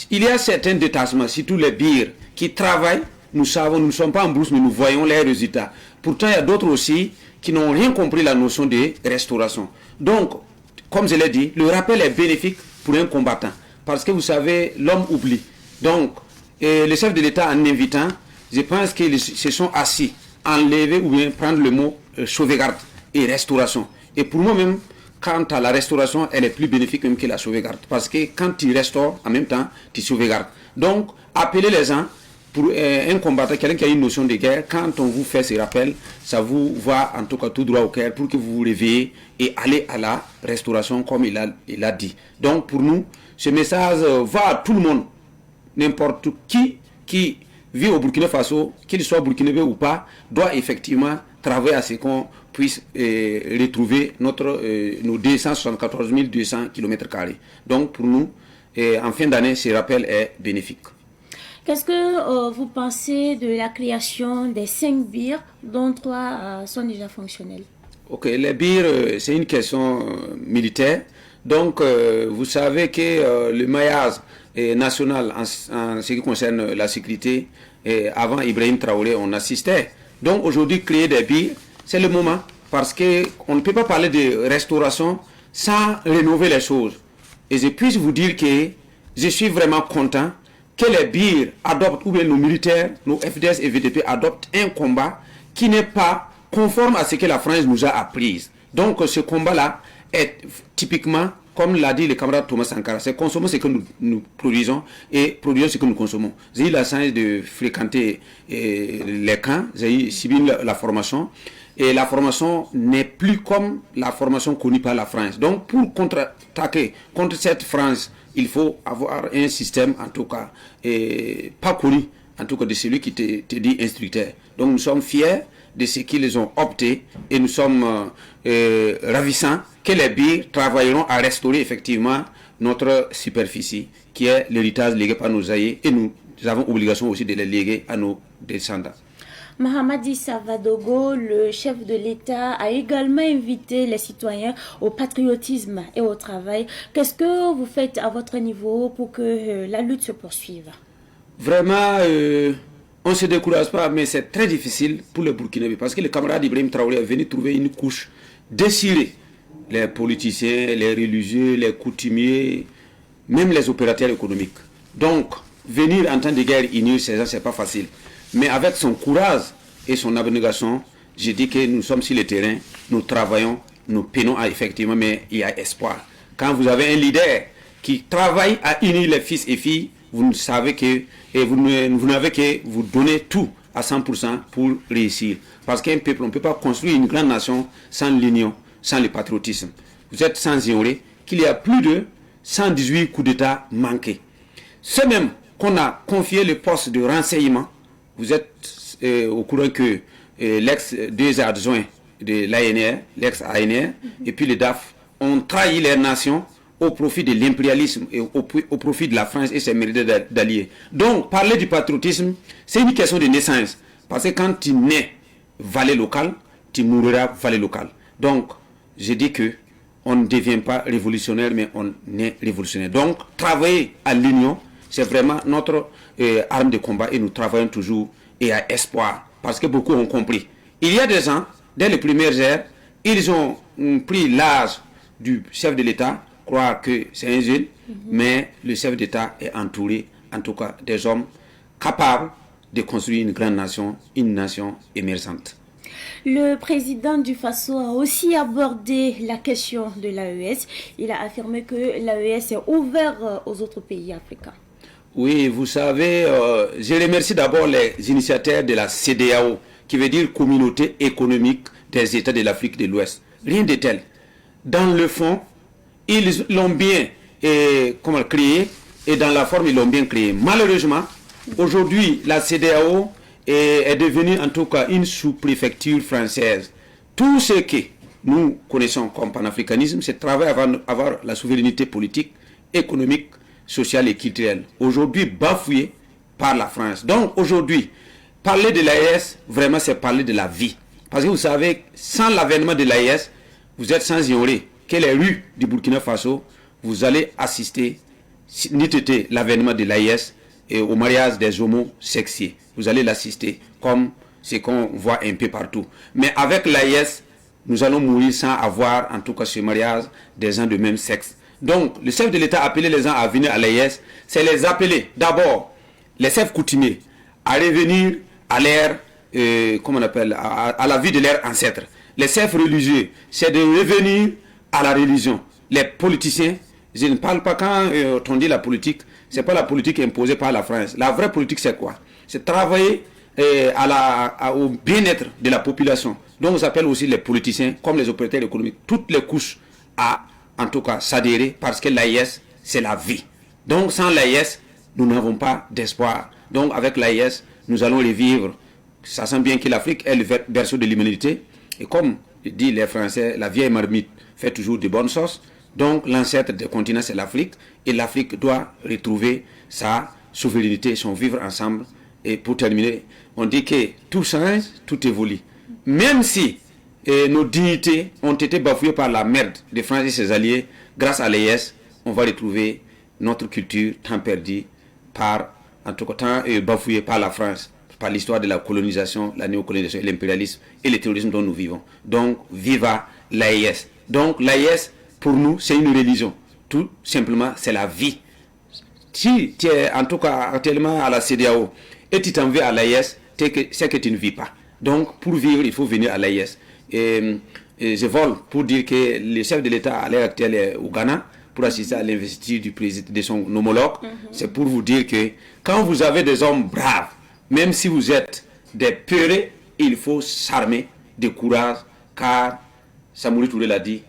il y a certains détachements, surtout les bires, qui travaillent. Nous savons, nous ne sommes pas en brousse, mais nous voyons les résultats. Pourtant, il y a d'autres aussi qui n'ont rien compris la notion de restauration. Donc, comme je l'ai dit, le rappel est bénéfique pour un combattant. Parce que vous savez, l'homme oublie. Donc, le chef de l'État, en invitant, je pense qu'ils se sont assis, enlever ou bien prendre le mot sauvegarde et restauration. Et pour moi-même, quant à la restauration, elle est plus bénéfique même que la sauvegarde. Parce que quand tu restaures, en même temps, tu sauvegardes. Donc, appelez les gens, pour un combattant, quelqu'un qui a une notion de guerre, quand on vous fait ces rappels, ça vous va en tout cas tout droit au cœur pour que vous vous réveillez et allez à la restauration comme il a dit. Donc, pour nous, ce message va à tout le monde. N'importe qui vit au Burkina Faso, qu'il soit burkinabé ou pas, doit effectivement travailler à ce qu'on puisse retrouver nos 274 200 km². Donc pour nous, en fin d'année, ce rappel est bénéfique.
Qu'est-ce que vous pensez de la création des 5 BIR, dont 3 sont déjà fonctionnels?
Ok, les BIR, c'est une question militaire. Donc, vous savez que le maillage national en ce qui concerne la sécurité, avant Ibrahim Traoré, on assistait. Donc, aujourd'hui, créer des BIR, c'est le moment. Parce qu'on ne peut pas parler de restauration sans rénover les choses. Et je puis vous dire que je suis vraiment content que les BIR adoptent, ou bien nos militaires, nos FDS et VDP adoptent un combat qui n'est pas conforme à ce que la France nous a appris. Donc ce combat-là est typiquement, comme l'a dit le camarade Thomas Sankara, c'est consommer ce que nous produisons et produire ce que nous consommons. J'ai eu la chance de fréquenter les camps, j'ai eu suivi la formation. Et la formation n'est plus comme la formation connue par la France. Donc, pour contre-attaquer contre cette France, il faut avoir un système, en tout cas, pas connu, en tout cas de celui qui te dit instructeur. Donc, nous sommes fiers de ce qu'ils ont opté et nous sommes ravissants que les BIR travailleront à restaurer effectivement notre superficie, qui est l'héritage légué par nos aïeux, et nous avons obligation aussi de les léguer à nos descendants.
Mahamadou Issa Vadogo, le chef de l'État, a également invité les citoyens au patriotisme et au travail. Qu'est-ce que vous faites à votre niveau pour que la lutte se poursuive?
Vraiment, on ne se décourage pas, mais c'est très difficile pour les Burkinabés parce que le camarade Ibrahim Traoré est venu trouver une couche désirée. Les politiciens, les religieux, les coutumiers, même les opérateurs économiques. Donc, venir en temps de guerre unir ces gens, ce n'est pas facile. Mais avec son courage et son abnégation, je dis que nous sommes sur le terrain, nous travaillons, nous peinons effectivement, mais il y a espoir. Quand vous avez un leader qui travaille à unir les fils et filles, vous savez que et vous n'avez que vous donner tout à 100% pour réussir. Parce qu'un peuple, on ne peut pas construire une grande nation sans l'union, sans le patriotisme. Vous êtes sans ignorer qu'il y a plus de 118 coups d'État manqués. C'est même qu'on a confié le poste de renseignement. Vous êtes au courant que l'ex-deux adjoints de l'ANR, l'ex-ANR, et puis les DAF ont trahi leur nation au profit de l'impérialisme et au profit de la France et ses mérites d'alliés. Donc, parler du patriotisme, c'est une question de naissance. Parce que quand tu nais valet local, tu mourras valet local. Donc, je dis que on ne devient pas révolutionnaire, mais on est révolutionnaire. Donc, travailler à l'union, c'est vraiment notre arme de combat et nous travaillons toujours et à espoir. Parce que beaucoup ont compris. Il y a des gens, dès les premières heures, ils ont pris l'âge du chef de l'État, croire que c'est un jeune, mais le chef d'État est entouré, en tout cas, des hommes capables de construire une grande nation, une nation émergente.
Le président du Faso a aussi abordé la question de l'AES. Il a affirmé que l'AES est ouvert aux autres pays africains.
Oui, vous savez, je remercie d'abord les initiateurs de la CEDEAO, qui veut dire Communauté économique des États de l'Afrique de l'Ouest. Rien de tel. Dans le fond, ils l'ont bien créé, et dans la forme, ils l'ont bien créé. Malheureusement, aujourd'hui, la CEDEAO est devenue en tout cas une sous-préfecture française. Tout ce que nous connaissons comme panafricanisme, c'est travailler à avoir la souveraineté politique, économique, sociale et culturelle. Aujourd'hui, bafoué par la France. Donc aujourd'hui, parler de l'AES, vraiment c'est parler de la vie. Parce que vous savez, sans l'avènement de l'AES, vous êtes sans ignorer que les rues du Burkina Faso, vous allez assister, ni l'avènement de l'AES et au mariage des homosexuels. Vous allez l'assister comme ce qu'on voit un peu partout. Mais avec l'AES, nous allons mourir sans avoir en tout cas ce mariage des gens de même sexe. Donc, le chef de l'État a appelé les gens à venir à l'AES, c'est les appeler d'abord, les chefs coutumiers, à revenir à l'ère, à la vie de leurs ancêtres. Les chefs religieux, c'est de revenir à la religion. Les politiciens, je ne parle pas quand on dit la politique, ce n'est pas la politique imposée par la France. La vraie politique, c'est quoi? C'est travailler au bien-être de la population. Donc, on s'appelle aussi les politiciens, comme les opérateurs économiques, toutes les couches en tout cas, s'adhérer parce que l'AIS, c'est la vie. Donc, sans l'AIS, nous n'avons pas d'espoir. Donc, avec l'AIS, nous allons revivre. Ça sent bien que l'Afrique est le berceau de l'humanité. Et comme disent les Français, la vieille marmite fait toujours de bonnes sauces. Donc, l'ancêtre des continents, c'est l'Afrique. Et l'Afrique doit retrouver sa souveraineté, son vivre ensemble. Et pour terminer, on dit que tout change, tout évolue. Même si nos dignités ont été bafouées par la merde de France et ses alliés, grâce à l'ES, on va retrouver notre culture tant perdue par, en tout cas, tant bafouée par la France, par l'histoire de la colonisation, la néocolonisation, l'impérialisme et le terrorisme dont nous vivons. Donc, viva l'AES. Donc, l'AES, pour nous, c'est une religion. Tout simplement, c'est la vie. Si tu es, en tout cas, actuellement à la CEDEAO et tu t'en vas à l'AES, c'est que tu ne vis pas. Donc, pour vivre, il faut venir à l'AES. Et je vole pour dire que le chef de l'État à l'heure actuelle est au Ghana pour assister à l'investiture du président, de son homologue. C'est pour vous dire que quand vous avez des hommes braves, même si vous êtes des peureux, il faut s'armer de courage, car Samori Touré l'a dit,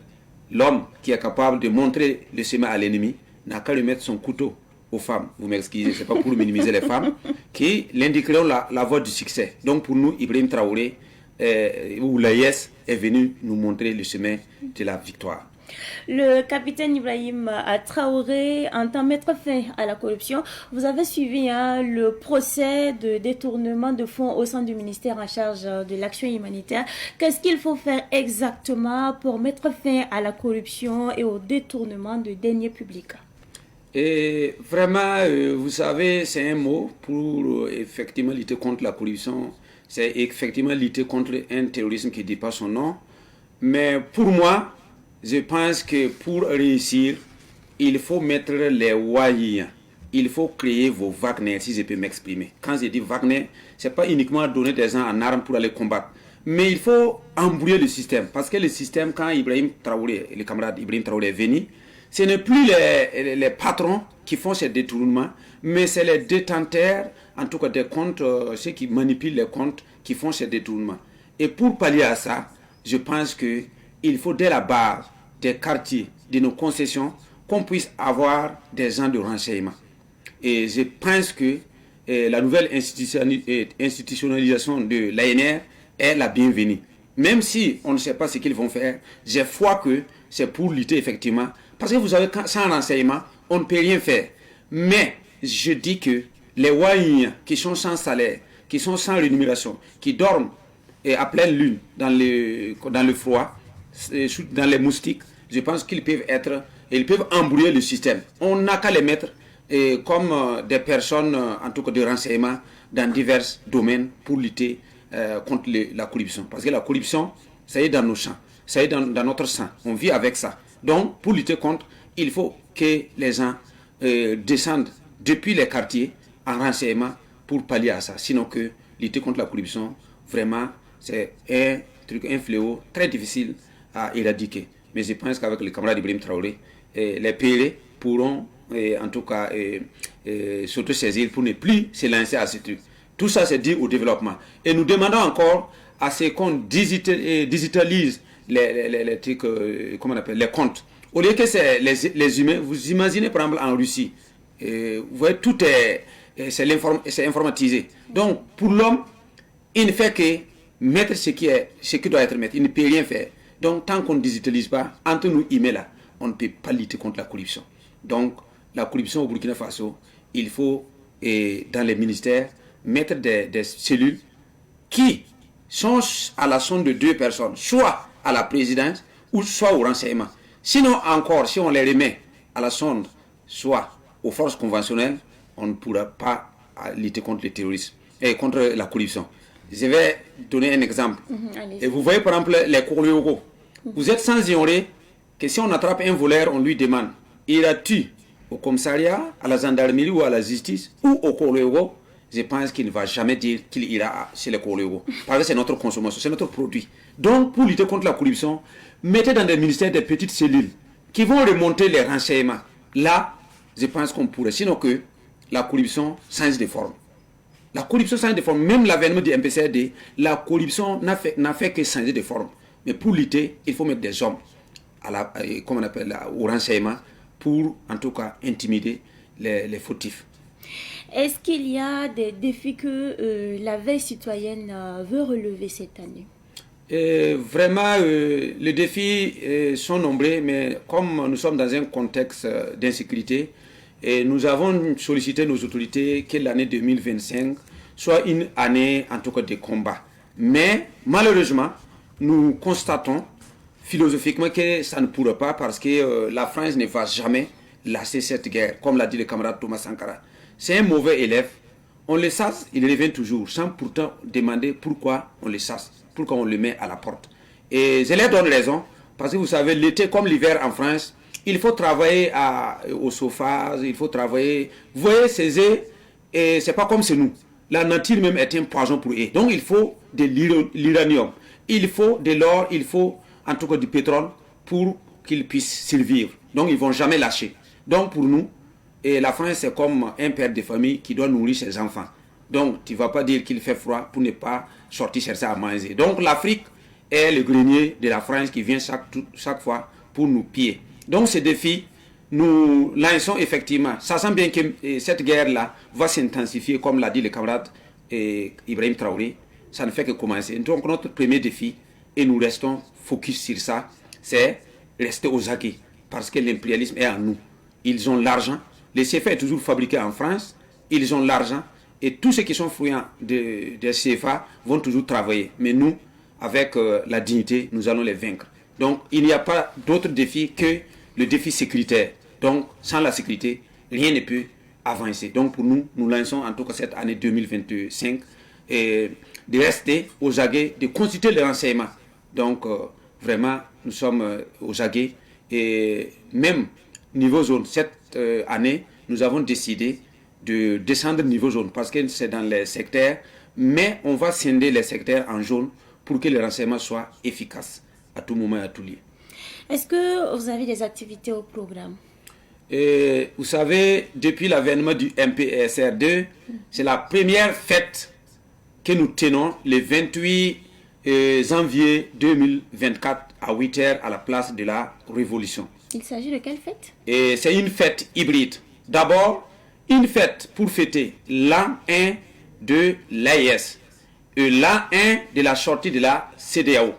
l'homme qui est capable de montrer le chemin à l'ennemi n'a qu'à lui mettre son couteau aux femmes. Vous m'excusez, c'est pas pour minimiser les femmes, qui l'indiqueront la voie du succès. Donc pour nous, Ibrahim Traoré, ou l'AES est venu nous montrer le chemin de la victoire.
Le capitaine Ibrahim Traoré entend mettre fin à la corruption. Vous avez suivi le procès de détournement de fonds au sein du ministère en charge de l'action humanitaire. Qu'est-ce qu'il faut faire exactement pour mettre fin à la corruption et au détournement de deniers publics?
Et vraiment, vous savez, c'est un mot pour effectivement lutter contre la corruption. C'est effectivement lutter contre un terrorisme qui dit pas son nom. Mais pour moi, je pense que pour réussir, il faut mettre les moyens. Il faut créer vos Wagner, si je peux m'exprimer. Quand je dis Wagner, ce n'est pas uniquement donner des gens en armes pour aller combattre. Mais il faut embrouiller le système. Parce que le système, quand Ibrahim Traoré, le camarade Ibrahim Traoré est venu, ce n'est plus les patrons qui font ces détournements, mais c'est les détenteurs, en tout cas des comptes, ceux qui manipulent les comptes, qui font ces détournements. Et pour pallier à ça, je pense qu'il faut dès la base des quartiers, de nos concessions, qu'on puisse avoir des gens de renseignement. Et je pense que la nouvelle institutionnalisation de l'ANR est la bienvenue. Même si on ne sait pas ce qu'ils vont faire, j'ai foi que c'est pour lutter effectivement. Parce que vous savez, sans renseignement, on ne peut rien faire. Mais je dis que les Wahiniens qui sont sans salaire, qui sont sans rémunération, qui dorment à pleine lune dans le froid, dans les moustiques, je pense qu'ils peuvent embrouiller le système. On n'a qu'à les mettre comme des personnes, en tout cas de renseignement, dans divers domaines pour lutter contre la corruption. Parce que la corruption, ça y est dans nos champs, ça y est dans notre sang. On vit avec ça. Donc, pour lutter contre, il faut que les gens descendent depuis les quartiers en renseignement pour pallier à ça. Sinon que lutter contre la corruption, vraiment, c'est un fléau très difficile à éradiquer. Mais je pense qu'avec les camarades d'Ibrahim Traoré, les PLE pourront en tout cas s'auto-saisir pour ne plus se lancer à ce truc. Tout ça, c'est dit au développement. Et nous demandons encore à ce qu'on digitalise les trucs, comment on appelle, les comptes. Au lieu que c'est les humains, vous imaginez par exemple en Russie, vous voyez, tout c'est informatisé. Donc, pour l'homme, il ne fait que mettre ce qui doit être mis. Il ne peut rien faire. Donc, tant qu'on ne digitalise pas, entre nous, là, on ne peut pas lutter contre la corruption. Donc, la corruption au Burkina Faso, il faut, dans les ministères, mettre des cellules qui sont à la sonde de 2 personnes, soit à la présidence ou soit au renseignement. Sinon, encore, si on les remet à la sonde, soit aux forces conventionnelles, on ne pourra pas lutter contre le terrorisme et contre la corruption. Je vais donner un exemple. Et vous voyez par exemple les Kourléogos. Vous êtes sans ignorer que si on attrape un voleur, on lui demande, iras-tu au commissariat, à la gendarmerie ou à la justice ou au Kourléogos? Je pense qu'il ne va jamais dire qu'il ira chez les Kourléogos. Parce que c'est notre consommation, c'est notre produit. Donc pour lutter contre la corruption, mettez dans des ministères des petites cellules qui vont remonter les renseignements. Là, je pense qu'on pourrait. Sinon que la corruption change de forme. La corruption change de forme. Même l'avènement du MPCRD, la corruption n'a fait que changer de forme. Mais pour lutter, il faut mettre des hommes comment on appelle, au renseignement pour, en tout cas, intimider les fautifs.
Est-ce qu'il y a des défis que la veille citoyenne veut relever cette année?
Vraiment, les défis sont nombreux, mais comme nous sommes dans un contexte d'insécurité, Et nous avons sollicité nos autorités que l'année 2025 soit une année en tout cas de combat. Mais malheureusement, nous constatons philosophiquement que ça ne pourra pas parce que la France ne va jamais lasser cette guerre, comme l'a dit le camarade Thomas Sankara. C'est un mauvais élève. On le chasse, il revient toujours, sans pourtant demander pourquoi on le chasse, pourquoi on le met à la porte. Et je leur donne raison, parce que vous savez, l'été comme l'hiver en France, il faut travailler au chauffage, il faut travailler. Vous voyez, ces œufs, et c'est pas comme chez nous. La nature même est un poison pour eux. Donc il faut de l'uranium, il faut de l'or, il faut en tout cas du pétrole pour qu'ils puissent survivre. Donc ils ne vont jamais lâcher. Donc pour nous, et la France c'est comme un père de famille qui doit nourrir ses enfants. Donc tu ne vas pas dire qu'il fait froid pour ne pas sortir chercher à manger. Donc l'Afrique est le grenier de la France qui vient chaque fois pour nous piller. Donc ce défi, nous lançons effectivement, sachant bien que cette guerre-là va s'intensifier, comme l'a dit le camarade Ibrahim Traoré, ça ne fait que commencer. Donc notre premier défi, et nous restons focus sur ça, c'est rester aux aguets, parce que l'impérialisme est en nous. Ils ont l'argent, le CFA est toujours fabriqué en France, ils ont l'argent, et tous ceux qui sont friands de CFA vont toujours travailler. Mais nous, avec la dignité, nous allons les vaincre. Donc il n'y a pas d'autre défi que le défi sécuritaire. Donc sans la sécurité, rien ne peut avancer. Donc pour nous, nous lançons en tout cas cette année 2025 de rester aux aguets, de consulter les renseignements. Donc vraiment, nous sommes aux aguets. Et même niveau zone, cette année, nous avons décidé de descendre niveau zone parce que c'est dans les secteurs, mais on va scinder les secteurs en jaune pour que les renseignements soient efficaces à tout moment et à tout lieu.
Est-ce que vous avez des activités au programme?
Et vous savez, depuis l'avènement du MPSR2, c'est la première fête que nous tenons le 28 janvier 2024 à 8h à la place de la Révolution.
Il s'agit de quelle fête?
Et c'est une fête hybride. D'abord, une fête pour fêter l'an 1 de l'AES et l'an 1 de la sortie de la CEDEAO.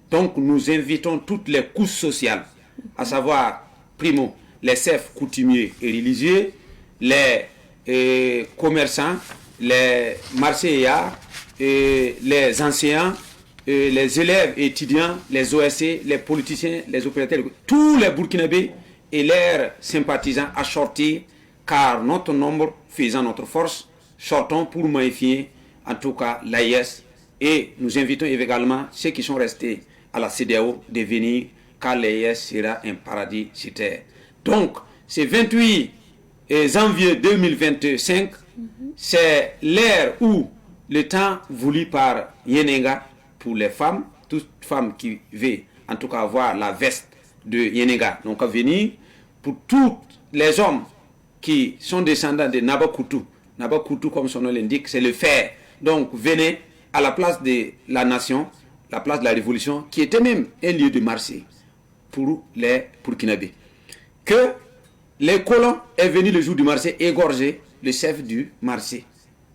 Donc nous invitons toutes les couches sociales, à savoir, primo, les chefs coutumiers et religieux, les commerçants, les marchés, les enseignants, les élèves et étudiants, les OSC, les politiciens, les opérateurs, tous les Burkinabés et leurs sympathisants à sortir, car notre nombre faisant notre force, sortons pour magnifier en tout cas l'AIS. Et nous invitons également ceux qui sont restés à la CEDEAO de venir, car l'AIS sera un paradis sur terre. Donc, ce 28 janvier 2025, c'est l'ère où le temps voulu par Yenenga pour les femmes, toutes femmes qui veulent en tout cas avoir la veste de Yenenga, donc à venir, pour tous les hommes qui sont descendants de Nabakutu. Nabakutu, comme son nom l'indique, c'est le fer. Donc, venez à la place de la nation, la place de la révolution, qui était même un lieu de marché pour les Burkinabés. Que les colons est venu le jour du marché égorger le chef du marché.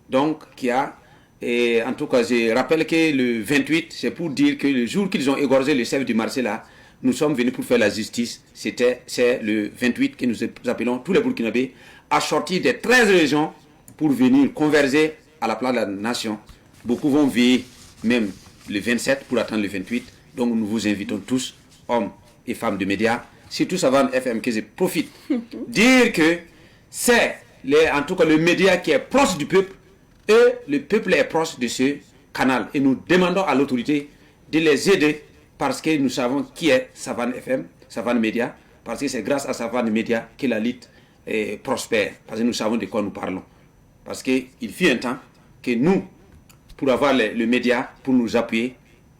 Donc, qui a, et en tout cas, je rappelle que le 28, c'est pour dire que le jour qu'ils ont égorgé le chef du marché là, nous sommes venus pour faire la justice. C'est le 28 que nous appelons tous les Burkinabés à sortir des 13 régions pour venir converger à la place de la nation. Beaucoup vont veiller même le 27 pour attendre le 28. Donc nous vous invitons tous, hommes et femmes de médias, surtout Savane FM, que je profite dire que c'est en tout cas le média qui est proche du peuple et le peuple est proche de ce canal. Et nous demandons à l'autorité de les aider parce que nous savons qui est Savane FM, Savane Média, parce que c'est grâce à Savane Média que la lutte prospère, parce que nous savons de quoi nous parlons. Parce qu'il fut un temps que nous, pour avoir le média, pour nous appuyer,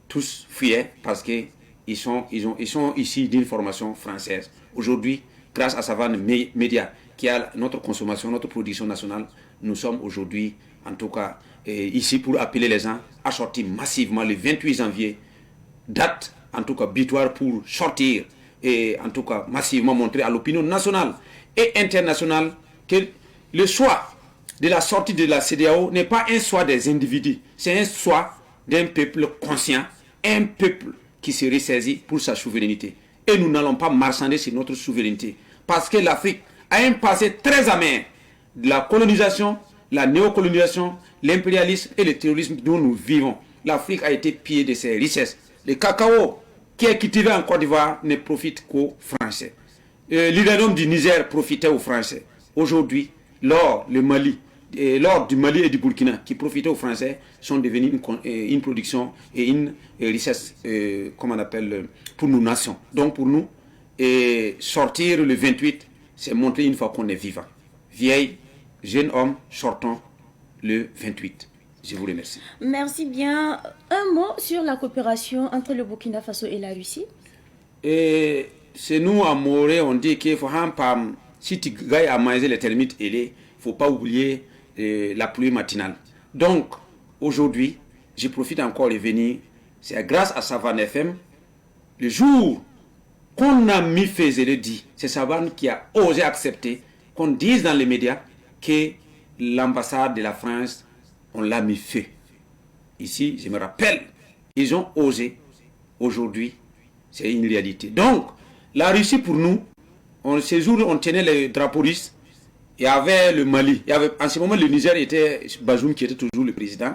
tous fuyaient parce qu'ils sont ici d'une formation française. Aujourd'hui, grâce à Savane Média, qui a notre consommation, notre production nationale, nous sommes aujourd'hui, en tout cas, ici pour appeler les gens à sortir massivement le 28 janvier, date, en tout cas, butoir pour sortir et en tout cas, massivement montrer à l'opinion nationale et internationale que le choix de la sortie de la CEDEAO n'est pas un choix des individus, c'est un choix d'un peuple conscient, un peuple qui se ressaisit pour sa souveraineté. Et nous n'allons pas marchander sur notre souveraineté, parce que l'Afrique a un passé très amer de la colonisation, la néocolonisation, l'impérialisme et le terrorisme dont nous vivons. L'Afrique a été pillée de ses richesses. Le cacao qui est cultivé en Côte d'Ivoire ne profite qu'aux Français. L'uranium du Niger profitait aux Français. Aujourd'hui, l'or du Mali et du Burkina qui profitaient aux Français sont devenus une production et une richesse, comment on appelle, pour nos nations. Donc pour nous, sortir le 28, c'est montrer une fois qu'on est vivant. Vieille, jeune homme, sortons le 28. Je vous remercie.
Merci bien. Un mot sur la coopération entre le Burkina Faso et la Russie.
Et c'est nous à Morée, on dit qu'il faut si tu gagnes à manger les termites ailés, il ne faut pas oublier la pluie matinale. Donc, aujourd'hui, je profite encore de venir. C'est grâce à Savane FM, le jour qu'on a mis fait, je le dis, c'est Savane qui a osé accepter qu'on dise dans les médias que l'ambassade de la France, on l'a mis feu. Ici, je me rappelle, ils ont osé. Aujourd'hui, c'est une réalité. Donc, la Russie pour nous, ces jours on tenait les drapeaux russes, il y avait le Mali, en ce moment le Niger était Bazoum qui était toujours le président,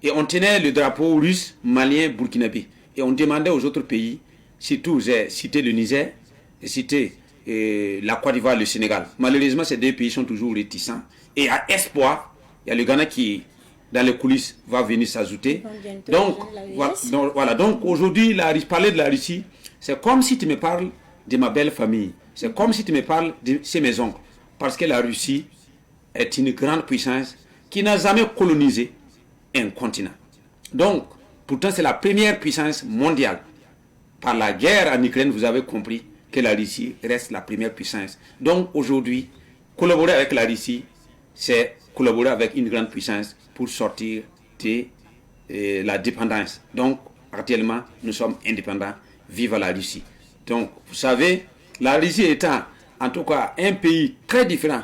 et on tenait le drapeau russe, malien, burkinabé. Et on demandait aux autres pays, surtout j'ai cité le Niger, j'ai cité la Côte d'Ivoire, le Sénégal. Malheureusement, ces deux pays sont toujours réticents. Et à espoir, il y a le Ghana qui, dans les coulisses, va venir s'ajouter. Donc, voilà. Donc aujourd'hui, parler de la Russie, c'est comme si tu me parles de ma belle famille. C'est comme si tu me parles de chez mes oncles. Parce que la Russie est une grande puissance qui n'a jamais colonisé un continent. Donc, pourtant, c'est la première puissance mondiale. Par la guerre en Ukraine, vous avez compris que la Russie reste la première puissance. Donc, aujourd'hui, collaborer avec la Russie, c'est collaborer avec une grande puissance pour sortir de la dépendance. Donc, actuellement, nous sommes indépendants. Vive la Russie. Donc, vous savez, la Russie étant, en tout cas, un pays très différent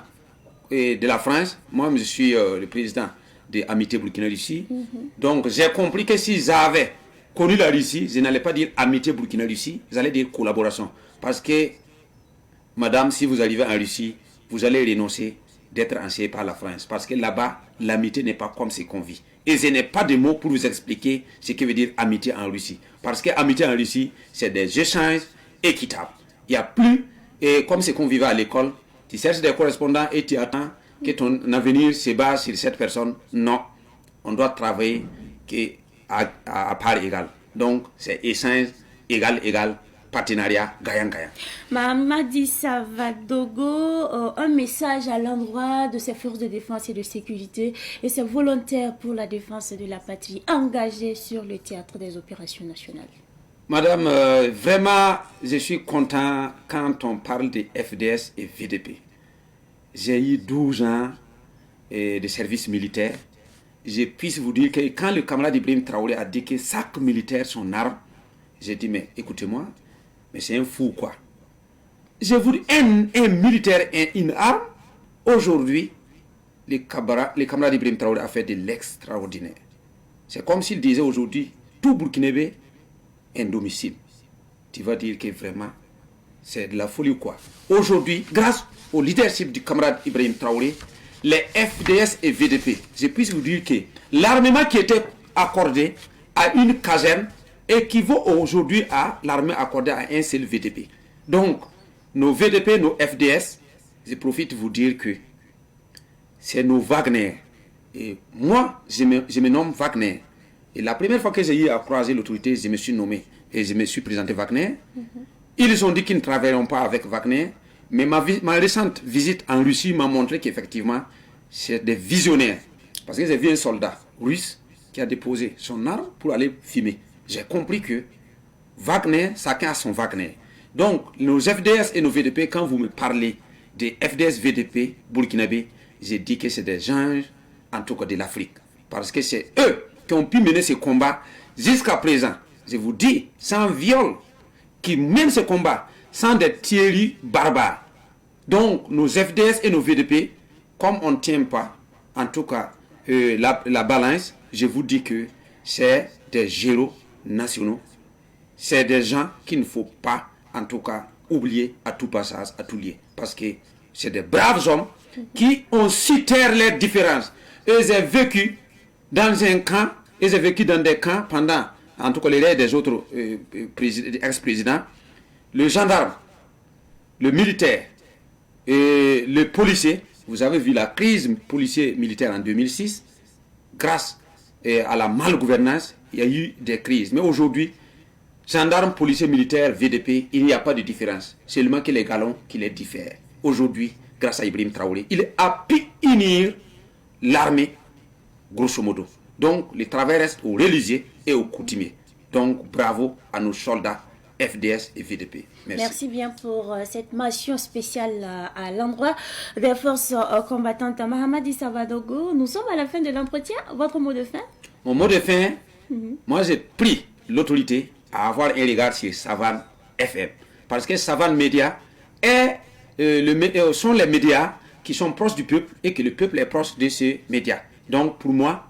de la France. Moi, je suis le président de Amitié Burkina-Russie. Donc, j'ai compris que si j'avais connu la Russie, je n'allais pas dire Amitié Burkina-Russie, j'allais dire collaboration. Parce que, madame, si vous arrivez en Russie, vous allez renoncer d'être enseigné par la France. Parce que là-bas, l'amitié n'est pas comme ce qu'on vit. Et je n'ai pas de mots pour vous expliquer ce que veut dire amitié en Russie. Parce que amitié en Russie, c'est des échanges équitables. Il n'y a plus, comme ce qu'on vivait à l'école, tu cherches des correspondants et tu attends que ton avenir se base sur cette personne. Non, on doit travailler à part égale. Donc, c'est échange égal, partenariat gagnant-gagnant.
Mamadi Savadogo, un message à l'endroit de ces forces de défense et de sécurité et ces volontaires pour la défense de la patrie engagés sur le théâtre des opérations nationales.
Madame, vraiment, je suis content quand on parle de FDS et VDP. J'ai eu 12 ans de service militaire. Je puisse vous dire que quand le camarade Ibrahim Traoré a dit que chaque militaire son arme, j'ai dit, mais écoutez-moi, mais c'est un fou quoi. Je vous dis, un militaire et une arme, aujourd'hui, les camarades d'Ibrahim Traoré a fait de l'extraordinaire. C'est comme s'il disait aujourd'hui, tout Burkinabé, un domicile. Tu vas dire que vraiment, c'est de la folie quoi. Aujourd'hui, grâce au leadership du camarade Ibrahim Traoré, les FDS et VDP, je puisse vous dire que l'armement qui était accordé à une caserne équivaut aujourd'hui à l'armée accordée à un seul VDP. Donc, nos VDP, nos FDS, je profite de vous dire que c'est nos Wagner. Et moi, je me nomme Wagner. Et la première fois que j'ai eu à croiser l'autorité, je me suis nommé et je me suis présenté Wagner. Ils ont dit qu'ils ne travailleront pas avec Wagner. Mais ma récente visite en Russie m'a montré qu'effectivement, c'est des visionnaires. Parce que j'ai vu un soldat russe qui a déposé son arme pour aller filmer. J'ai compris que Wagner, chacun a son Wagner. Donc, nos FDS et nos VDP, quand vous me parlez des FDS, VDP, burkinabé, j'ai dit que c'est des anges, en tout cas de l'Afrique. Parce que c'est eux qui ont pu mener ce combat jusqu'à présent. Je vous dis, sans viol, qui mènent ce combat, sans des tueries barbares. Donc, nos FDS et nos VDP, comme on ne tient pas, en tout cas, la balance, je vous dis que c'est des géros nationaux. C'est des gens qu'il ne faut pas, en tout cas, oublier à tout passage, à tout lieu. Parce que c'est des braves hommes qui ont su taire leurs différences. Ils ont vécu dans un camp, ils ont vécu dans des camps pendant, en tout cas les des autres ex-présidents, le gendarme, le militaire et le policier. Vous avez vu la crise policier-militaire en 2006, grâce à la malgouvernance, il y a eu des crises. Mais aujourd'hui, gendarmes, policiers, militaires, VDP, il n'y a pas de différence. Seulement que les galons qui les diffèrent. Aujourd'hui, grâce à Ibrahim Traoré, il a pu unir l'armée, grosso modo. Donc, le travail reste aux religieux et aux coutumiers. Donc, bravo à nos soldats FDS et VDP. Merci.
Merci bien pour cette mention spéciale à l'endroit des forces combattantes. Mahamat Issa Vadogo, nous sommes à la fin de l'entretien. Votre mot de fin?
Mon mot de fin, moi j'ai pris l'autorité à avoir un regard sur Savane FM. Parce que Savane Média sont les médias qui sont proches du peuple et que le peuple est proche de ces médias. Donc pour moi,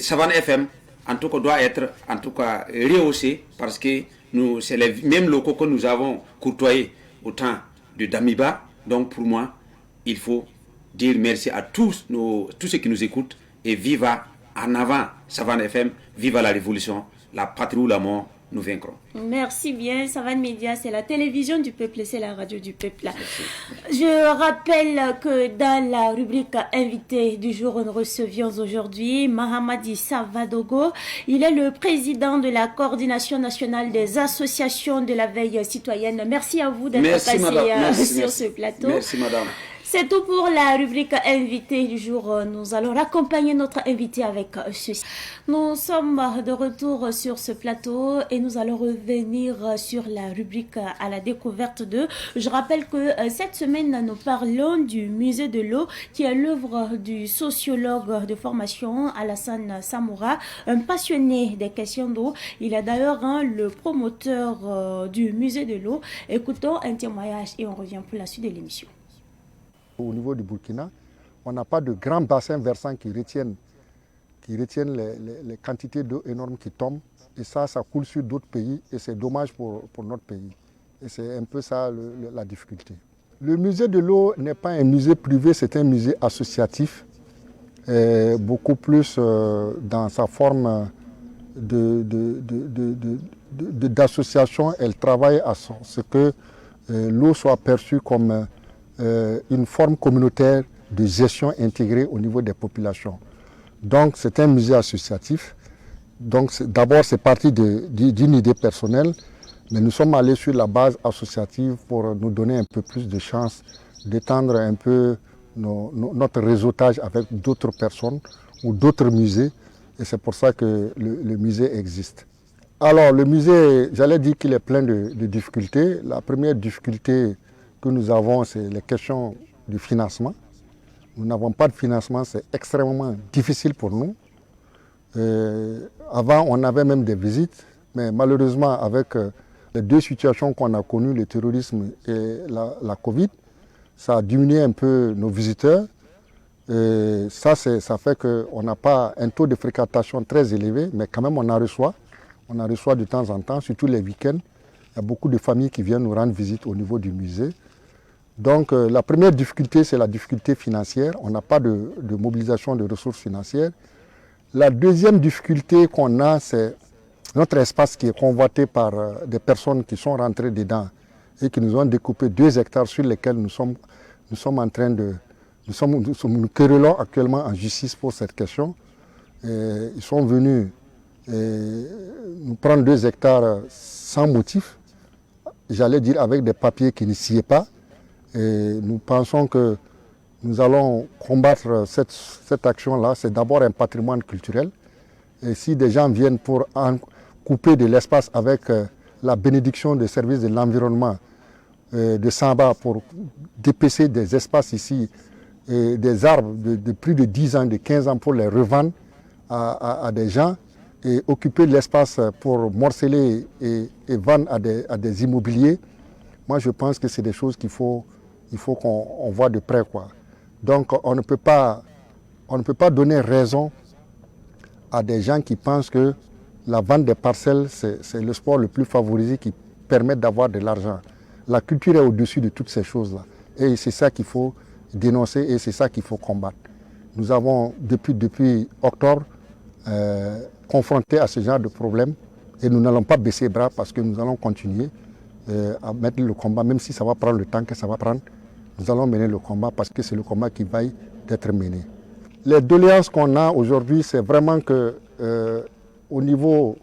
Savane FM, en tout cas, doit être rehaussé parce que c'est les mêmes locaux que nous avons courtoyés au temps de Damiba. Donc pour moi, il faut dire merci à tous ceux qui nous écoutent et viva en avant Savane FM, viva la révolution, la patrie ou la mort, nous vaincrons.
Merci bien. Savane Média, c'est la télévision du peuple, c'est la radio du peuple. Je rappelle que dans la rubrique invité du jour, nous recevions aujourd'hui Mahamat Issa Vadogo. Il est le président de la coordination nationale des associations de la veille citoyenne. Merci à vous d'être passé sur ce plateau.
Merci madame.
C'est tout pour la rubrique invité du jour. Nous allons accompagner notre invité avec ceci. Nous sommes de retour sur ce plateau et nous allons revenir sur la rubrique à la découverte de. Je rappelle que cette semaine, nous parlons du musée de l'eau qui est l'œuvre du sociologue de formation Alassane Samoura, un passionné des questions d'eau. Il est d'ailleurs le promoteur du musée de l'eau. Écoutons un témoignage et on revient pour la suite de l'émission.
Au niveau du Burkina, on n'a pas de grands bassins versants qui retiennent les quantités d'eau énormes qui tombent. Et ça coule sur d'autres pays et c'est dommage pour notre pays. Et c'est un peu ça la difficulté. Le musée de l'eau n'est pas un musée privé, c'est un musée associatif, beaucoup plus dans sa forme d'association. Elle travaille à ce que l'eau soit perçue comme une forme communautaire de gestion intégrée au niveau des populations. Donc c'est un musée associatif. Donc d'abord c'est parti d'une idée personnelle, mais nous sommes allés sur la base associative pour nous donner un peu plus de chance d'étendre un peu notre réseautage avec d'autres personnes ou d'autres musées. Et c'est pour ça que le musée existe. Alors le musée, j'allais dire qu'il est plein de difficultés. La première difficulté que nous avons, c'est les questions du financement. Nous n'avons pas de financement, c'est extrêmement difficile pour nous. Avant, on avait même des visites, mais malheureusement, avec les deux situations qu'on a connues, le terrorisme et la Covid, ça a diminué un peu nos visiteurs. Et ça fait qu'on n'a pas un taux de fréquentation très élevé, mais quand même on en reçoit. On en reçoit de temps en temps, surtout les week-ends. Il y a beaucoup de familles qui viennent nous rendre visite au niveau du musée. Donc la première difficulté, c'est la difficulté financière. On n'a pas de mobilisation de ressources financières. La deuxième difficulté qu'on a, c'est notre espace qui est convoité par des personnes qui sont rentrées dedans et qui nous ont découpé 2 hectares sur lesquels nous sommes en train de... Nous querellons actuellement en justice pour cette question. Ils sont venus nous prendre 2 hectares sans motif, j'allais dire avec des papiers qui ne s'y est pas. Et nous pensons que nous allons combattre cette action-là. C'est d'abord un patrimoine culturel. Et si des gens viennent pour en couper de l'espace avec la bénédiction des services de l'environnement de Samba pour dépecer des espaces ici, et des arbres de plus de 10 ans, de 15 ans pour les revendre à des gens et occuper l'espace pour morceler et vendre à des immobiliers, moi je pense que c'est des choses qu'il faut qu'on voit de près, quoi. Donc on ne peut pas donner raison à des gens qui pensent que la vente des parcelles, c'est le sport le plus favorisé qui permet d'avoir de l'argent. La culture est au-dessus de toutes ces choses-là. Et c'est ça qu'il faut dénoncer et c'est ça qu'il faut combattre. Nous avons, depuis octobre, confronté à ce genre de problème et nous n'allons pas baisser les bras parce que nous allons continuer à mettre le combat, même si ça va prendre le temps que ça va prendre. Nous allons mener le combat parce que c'est le combat qui va d'être mené. Les doléances qu'on a aujourd'hui, c'est vraiment que au niveau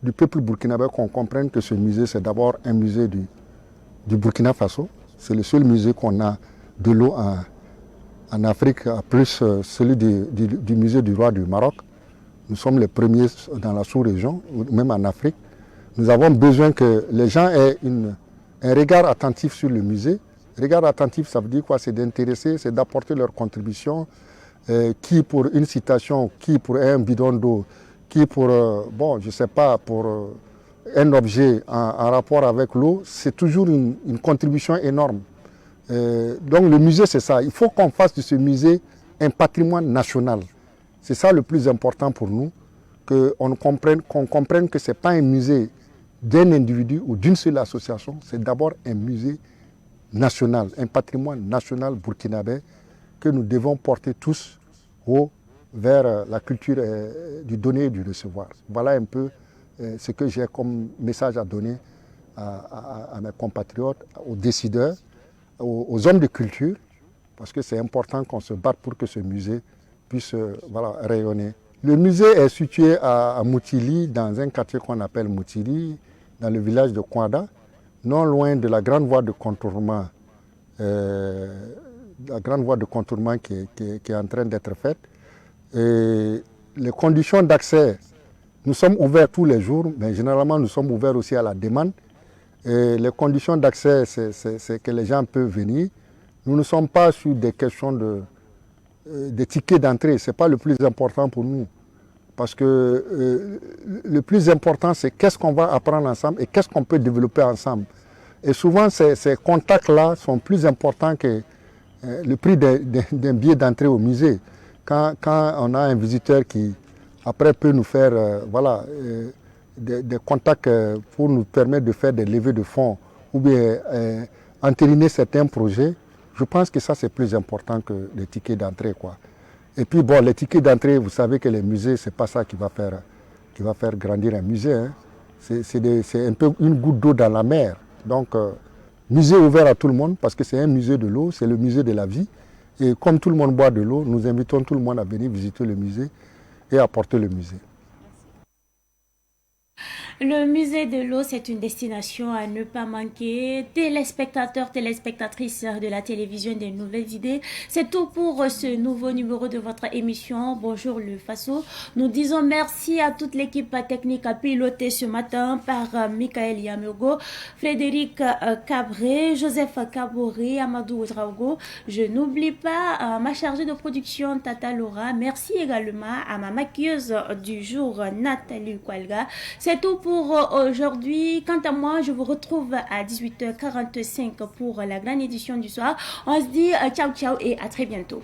du peuple burkinabé, qu'on comprenne que ce musée, c'est d'abord un musée du Burkina Faso. C'est le seul musée qu'on a de l'eau en Afrique, plus celui du musée du roi du Maroc. Nous sommes les premiers dans la sous-région, même en Afrique. Nous avons besoin que les gens aient un regard attentif sur le musée. Regard attentif, ça veut dire quoi? C'est d'intéresser, c'est d'apporter leur contribution. Qui pour une citation, qui pour un bidon d'eau, qui pour, je ne sais pas, pour un objet en rapport avec l'eau, c'est toujours une contribution énorme. Donc le musée, c'est ça. Il faut qu'on fasse de ce musée un patrimoine national. C'est ça le plus important pour nous, qu'on comprenne que ce n'est pas un musée d'un individu ou d'une seule association, c'est d'abord un musée national, un patrimoine national burkinabé que nous devons porter tous vers la culture du donner et du recevoir. Voilà un peu ce que j'ai comme message à donner à mes compatriotes, aux décideurs, aux hommes de culture, parce que c'est important qu'on se batte pour que ce musée puisse rayonner. Le musée est situé à Moutili, dans un quartier qu'on appelle Moutili, dans le village de Kouada, non loin de la grande voie de contournement, qui est en train d'être faite. Et les conditions d'accès, nous sommes ouverts tous les jours, mais généralement nous sommes ouverts aussi à la demande. Et les conditions d'accès, c'est que les gens peuvent venir. Nous ne sommes pas sur des questions de tickets d'entrée, ce n'est pas le plus important pour nous. Parce que le plus important, c'est qu'est-ce qu'on va apprendre ensemble et qu'est-ce qu'on peut développer ensemble. Et souvent, ces contacts-là sont plus importants que le prix d'un billet d'entrée au musée. Quand on a un visiteur qui, après, peut nous faire des contacts pour nous permettre de faire des levées de fonds ou bien entériner certains projets, je pense que ça, c'est plus important que les tickets d'entrée, quoi. Et puis, les tickets d'entrée, vous savez que les musées, ce n'est pas ça qui va faire grandir un musée. Hein. C'est un peu une goutte d'eau dans la mer. Donc, musée ouvert à tout le monde, parce que c'est un musée de l'eau, c'est le musée de la vie. Et comme tout le monde boit de l'eau, nous invitons tout le monde à venir visiter le musée et apporter le musée.
Le musée de l'eau, c'est une destination à ne pas manquer. Téléspectateurs, téléspectatrices de la télévision des nouvelles idées, c'est tout pour ce nouveau numéro de votre émission. Bonjour le Faso. Nous disons merci à toute l'équipe technique pilotée ce matin par Michael Yamogo, Frédéric Cabré, Joseph Kaboré, Amadou Oudraogo. Je n'oublie pas ma chargée de production Tata Laura. Merci également à ma maquilleuse du jour Nathalie Kwalga. C'est tout pour aujourd'hui. Quant à moi, je vous retrouve à 18h45 pour la grande édition du soir. On se dit ciao ciao et à très bientôt.